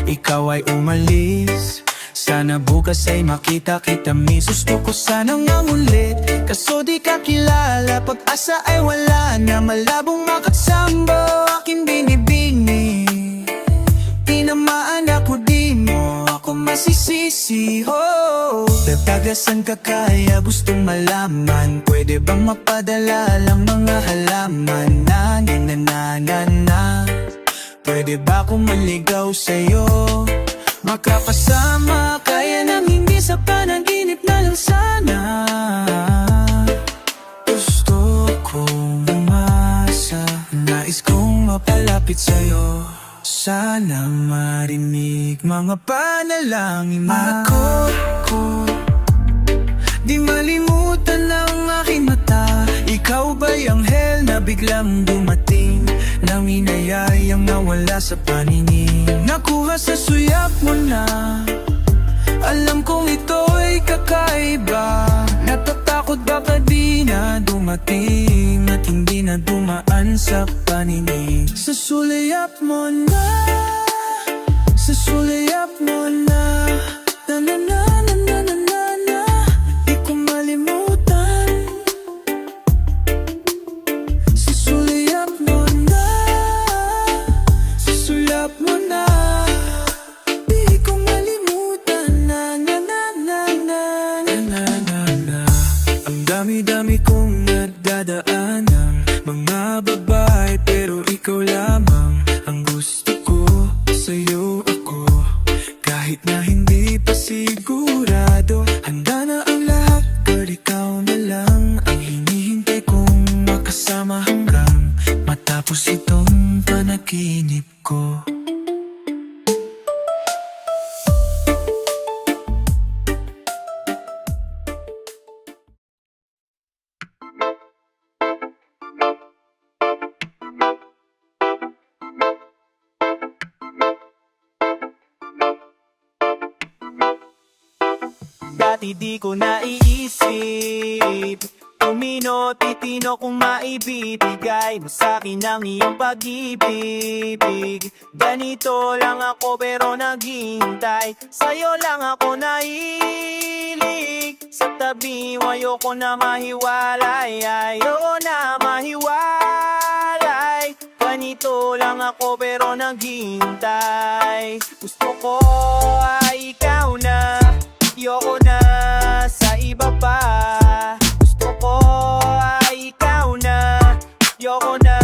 Ikaw ay umalis, sana bukas ay makita kita miss. Gusto ko sanang mangulit, kaso di ka kilala. Pag-asa ay wala na, malabong makasambo aking binibini. Tinamaan ako, di mo ako masisisi, oh. Tatagasan ka kaya gustong malaman, pwede bang mapadala lang mga halaman na na. Pwede ba akong maligaw sa'yo, makapasama kaya nang hindi sa panaginip na lang sana. Gusto kong umasa, nais kong mapalapit sa'yo. Sana marinig mga panalangin ako. Di malimutan ng aking mata, ikaw ba'y anghel na biglang dumating, nang inayayang nawala sa paningin? Nakuha sa suyap mo na, alam kong ito'y ay kakaiba. Natatakot baka di na dumating at hindi na dumaan sa paningin. Sa sulayap mo na, sa sulayap mo na, na na na na na na na na, di ko malimutan. Sa sulayap mo na, sa sulayap mo na, di ko malimutan. Na na na na na na na na. Ang dami-dami kong nadadaanan, mga babae pero ikaw lamang ang gusto ko. Sa'yo ako, kahit na hindi pa sigurado. Handa na ang lahat, girl, ikaw na lang ang hinihintay kong makasama hanggang matapos itong panaginip ko. Dati di ko naiisip Tumino, titino kung maibibigay mo sa'kin ang iyong pag-ibig. Ganito lang ako pero naghihintay, sa'yo lang ako nahilig. Sa tabi mo ayoko na mahiwalay, ayoko na mahiwalay. Ganito lang ako pero naghihintay, gusto ko ay ikaw na. Ayoko na sa iba pa, gusto ko ay ikaw na. Ayoko na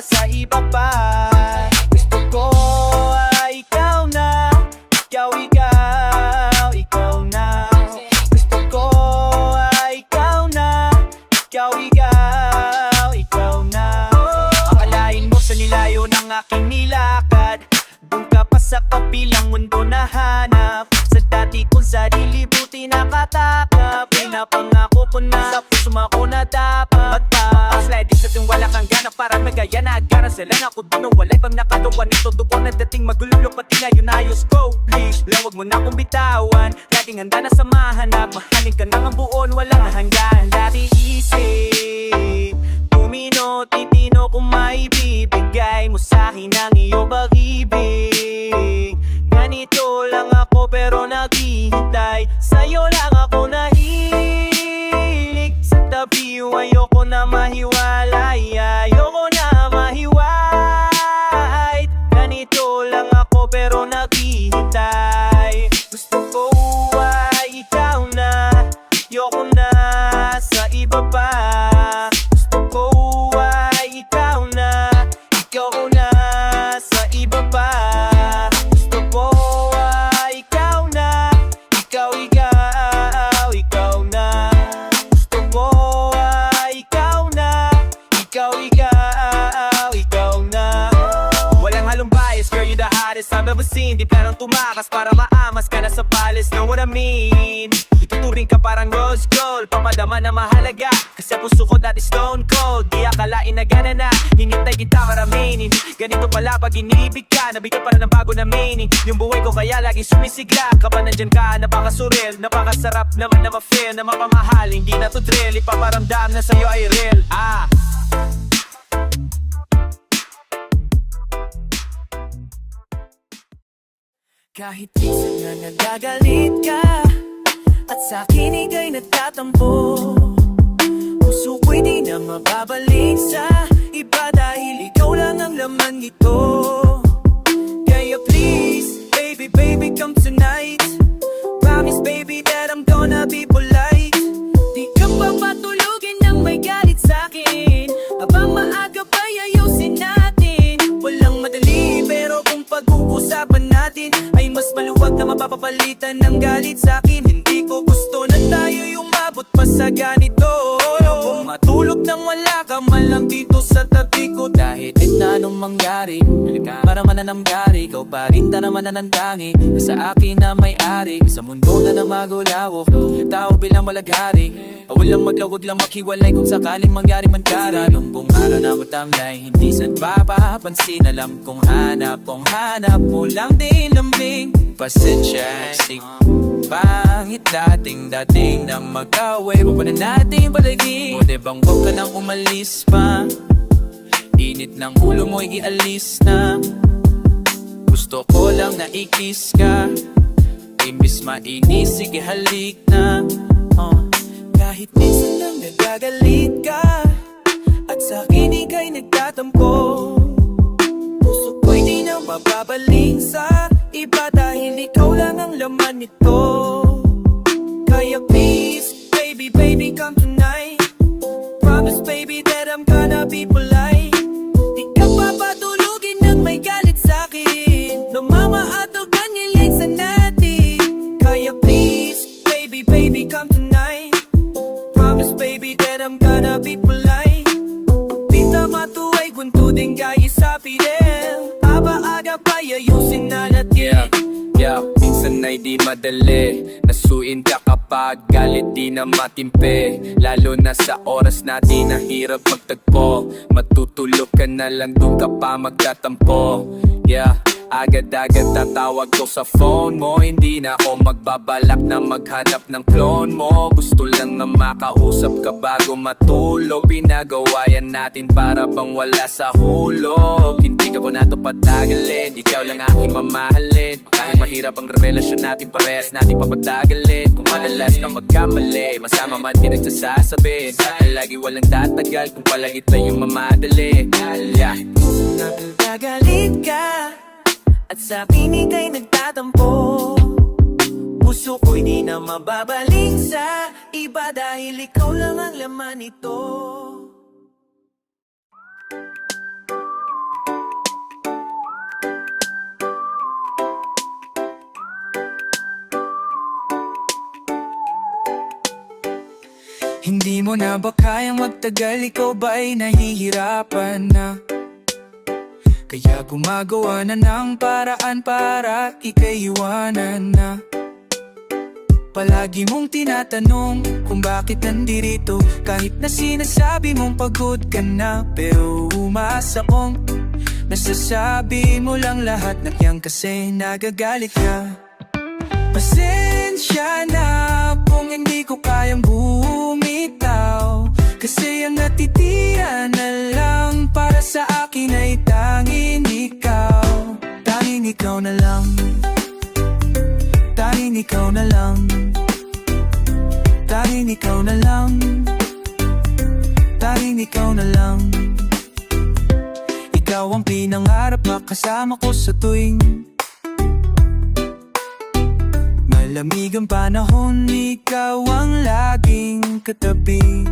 sa iba pa, gusto ko ay ikaw na. Ikaw, ikaw, ikaw na. Gusto ko ay ikaw na. Ikaw, ikaw, ikaw na. Akalain mo sa nilayo ng aking nilakad, doon ka pa sa kabilang mundo nahanap. Sa dati kong sarili buti nakatakap, pinapangako ko na sa puso mo ako na dapat pa. Sliding sa tuwing wala kang gana, parang magaya na agara. Sila na ako doon, walay pang nakagawa nito. Doon na dating magululok, pati ngayon ayos ko. Please, lang wag mo na akong bitawan, laging handa na samahan at mahalin ka na ng buon, walang hanggan. Dati isip, tumino, titino kung maibibigay mo sa'kin ang iyong pag-ibig. Ganito lang ako pero naghihintay, sa'yo lang ako nahilig. Sa tabi mo ayoko na mahiwalay, ayoko na mahiwalay. Ganito lang ako pero naghihintay, gusto ko ay ikaw na. Ayoko na sa iba pa, gusto ko ay ikaw na. Ikaw na sa iba pa, gusto ko ay ikaw na. Ikaw, ikaw, ikaw na. Gusto ko ay ikaw na. Ikaw, ikaw, ikaw na. Walang halong bias, girl, you the hottest I've ever seen. Di parang tumakas para maamas ka na sa palace, know what I mean? Ituturing ka parang rose gold, papadama na mahalaga, kasi puso ko dati stone cold. Di akalain na gana na, hinintay kita maraminin. Ganito pala pag inibig ka, nabigyan pala ng bago na meaning. Yung buhay ko kaya laging sumisigla, kapag nandyan ka, napaka-surreal. Napakasarap naman na ma-feel, na mapamahal, hindi na to drill. Ipaparamdam na sa'yo ay real. Kahit minsan nga nagagalit ka, at sa'kin ika'y nagtatampo, puso ko'y di na mababalik sa iba, dahil ikaw lang ang laman nito. Kaya please, baby, baby, come tonight. Promise, baby, that I'm gonna be polite. Di ka pa patulugin nang may galit sa'kin, habang maaga pa'y ayusin natin. Walang madali, pero kung pag-uusapan natin ay mas maluwag na mapapapalitan ng galit sa'kin. Hindi ko gusto na tayo yung mabot pa sa ganito. Kung matulog nang wala ka man lang dito sa tabi ko, dahil na anong mangyari, para mananamgari, ikaw pa rin na naman nanandangi sa akin na may-ari. Sa mundo na namagulawok, tao bilang malaghari, walang maglawag lang makiwalay kung sakaling mangyari man kara. Nung araw na ko tamlay, hindi saan papapansin. Alam kong hanap mo lang din lambing. Pasensya, Pangit dating na mag-away, huwag na natin palagi. Pwede bang huwag ka nang umalis pa? Init ng ulo mo'y ialis na. Gusto ko lang na i-kiss ka. Imbis mainis, sige halik na. Kahit minsan lang nagagalit ka, at sa'kin ika'y nagtatampo. Puso ko'y di na mababalik sa iba, dahil ikaw lang ang laman nito. Kaya please, baby, baby, come tonight. Promise baby that I'm gonna be polite. Di ka papatulugin nang may galit sa'kin. No mama ato ganyan sa natin. Kaya please, baby, baby, come tonight. Promise baby that I'm gonna be polite. Pita matuway gunto din gaya sa pidel. Aba-aga pa ayusin na natin. Yeah, minsan ay di madali. Nasuin ka kapag galit di na matimpe. Lalo na sa oras natin na hirap magtagpo. Matutulog ka na lang, doon ka pa magtatampo. Yeah, agad-agad tatawag ko sa phone mo. Hindi na ako magbabalak na maghanap ng clone mo. Gusto lang na makausap ka bago matulog. Pinagawa yan natin para bang wala sa hulog. Hindi ka po nato patagalin, ikaw lang aking mamahalin. Kahit mahirap ang relasyon natin, parehas natin papatagalin. Kung madalas na magkamali, masama man din nagsasasabi. Dahil lagi walang tatagal kung palagit lang yung mamadali. Yeah. Nagagalit ka, at sa akin ika'y nagtatampo. Puso ko'y di na mababalik sa iba, dahil ikaw lang ang laman nito. Hindi mo na ba kayang magtagal? Ikaw ba'y nahihirapan na? Kaya gumagawa na ng paraan para ika'y iwanan na. Palagi mong tinatanong kung bakit nandirito, kahit na sinasabi mong pagod ka na. Pero umasa kong nasasabi mo lang lahat na yan kasi nagagalit ka. Pasensya na kung hindi ko kayang bumitaw, kasi ang natitira na lang para sa akin ay tanging ikaw. Tanging ikaw na lang. Tanging ikaw na lang. Tanging ikaw na lang. Tanging ikaw na lang. Ikaw ang pinangarap na kasama ko sa tuwing malamig ang panahon, ikaw ang laging katabi.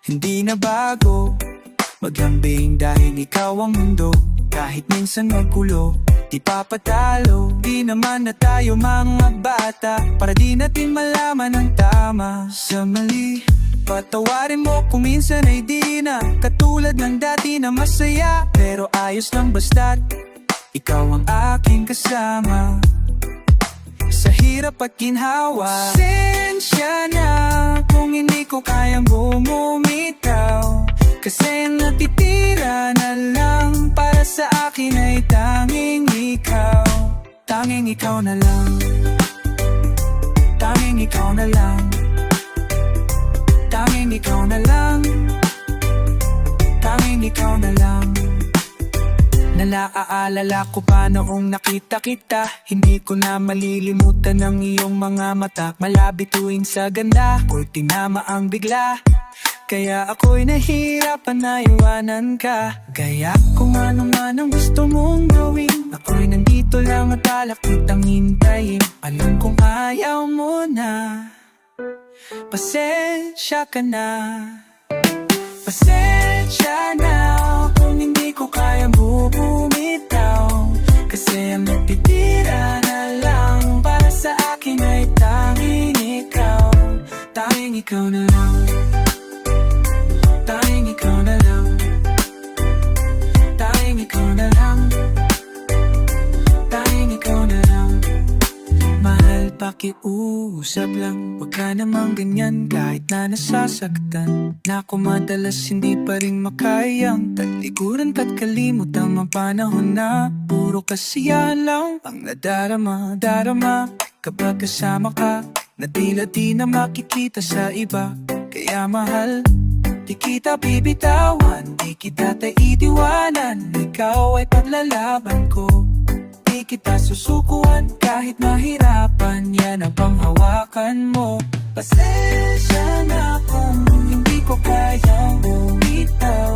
Hindi na bago maglambing dahil ikaw ang mundo. Kahit minsan magkulo, di papatalo. Di naman na tayo mga bata para di natin malaman ang tama sa mali. Patawarin mo kung minsan ay di na katulad ng dati na masaya. Pero ayos lang basta't ikaw ang aking kasama sa hirap at ginhawa. Pasensya na kung hindi ko kayang bumitaw, kasi ang natitira na lang para sa akin ay tanging ikaw. Tanging ikaw na lang. Tanging ikaw na lang. Tanging ikaw na lang. Tanging ikaw na lang. Nalaaalala ko pa noong nakita kita. Hindi ko na malilimutan ang iyong mga mata. Malapit tuwing sa ganda, ako'y tinama ang bigla. Kaya ako'y nahirapan na iwanan ka. Kaya kung ano man ang gusto mong gawin, ako'y nandito lang at alak kitang hintayin. Alam kong ayaw mo na, pasensya ka na. Pasensya na kung hindi ko kayang bumitaw, kasi ang natitira na lang para sa akin ay tanging ikaw. Tanging ikaw na lang. Tanging ikaw na lang. Tanging ikaw na lang. Tanging ikaw na lang. Mahal, pakiusap lang, huwag ka namang ganyan kahit na nasasaktan. Na ako madalas hindi pa rin makayang talikuran ka't kalimut ang mga panahon na puro kasiyahan lang ang nadarama. kapag kasama ka, na tila di na makikita sa iba. Kaya mahal, di kita bibitawan, di kita taitiwanan. Ikaw ay paglalaban ko, di kita susukuan. Kahit mahirapan, yan ang panghawakan mo. Pasensya na kung hindi ko kayang bumitaw,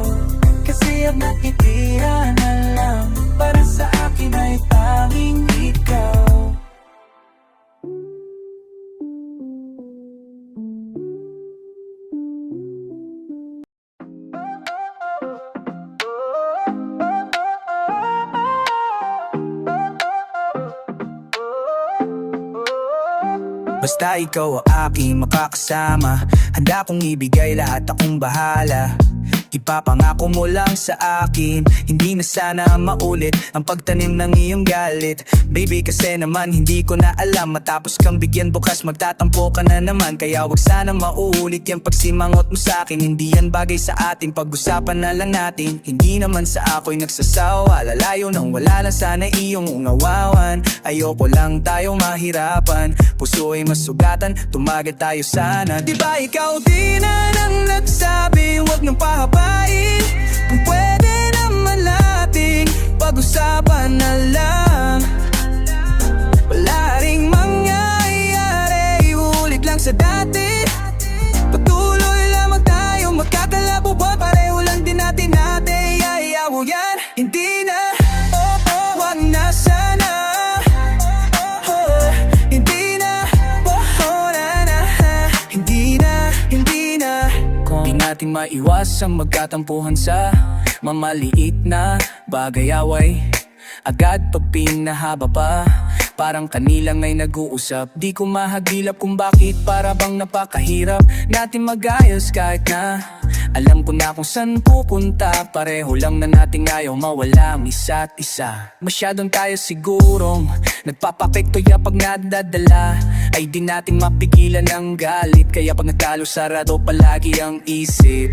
kasi ang natitira na lang para sa akin ay tanging ikaw. Basta ikaw ang aking makakasama, handa kong ibigay lahat, akong bahala. Ipapangako mo lang sa akin, hindi na sana maulit ang pagtanim ng iyong galit. Baby, kasi naman hindi ko na alam, matapos kang bigyan bukas magtatampo ka na naman. Kaya wag sana mauulit yung pagsimangot mo sa akin, hindi yan bagay sa atin, pag-usapan na lang natin. Hindi naman sa ako'y nagsasawa, lalayo nang wala na sana iyong ungawawan. Ayoko lang tayo mahirapan, puso ay masugatan, tumagal tayo sana. Diba ikaw din na nang nagsabi, wag nang pahabain. Kung pwede naman nating pag-usapan na lang, wala ring mangyayari, ulit lang sa dati. Patuloy lamang tayo, magkakalabo ba? Pareho lang din natin ayaw yan, hindi na. Wag na sana, hindi na, hindi na. Di natin maiwasang magkatampuhan sa mamaliit na bagay, away agad pag pinahaba pa, parang kanilang ay nag-uusap. Di ko mahagilap kung bakit, para bang napakahirap natin mag-ayos. Kahit na alam ko na kung saan pupunta, pareho lang na nating ayaw mawala ang isa't isa. Masyadong tayo sigurong nagpapapekto ya pag nadadala, ay di nating mapigilan ang galit. Kaya pag natalo sarado palagi ang isip.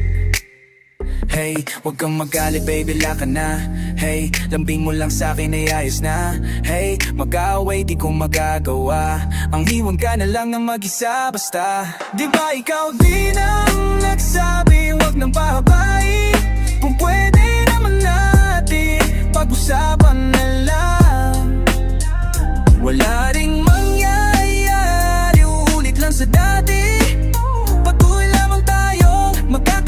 Hey, wag kang magalit baby, laka na. Hey, lambing mo lang sa'kin ay ayos na. Hey, mag-away di ko magagawa, ang hiwang ka na lang ng mag-isa. Basta, di ba ikaw din ang nagsabi, wag nang pahabain. Kung pwede naman natin pag-usapan na lang, wala ring mangyayari, ulit lang sa dati. Patuloy lamang tayong magkakaroon.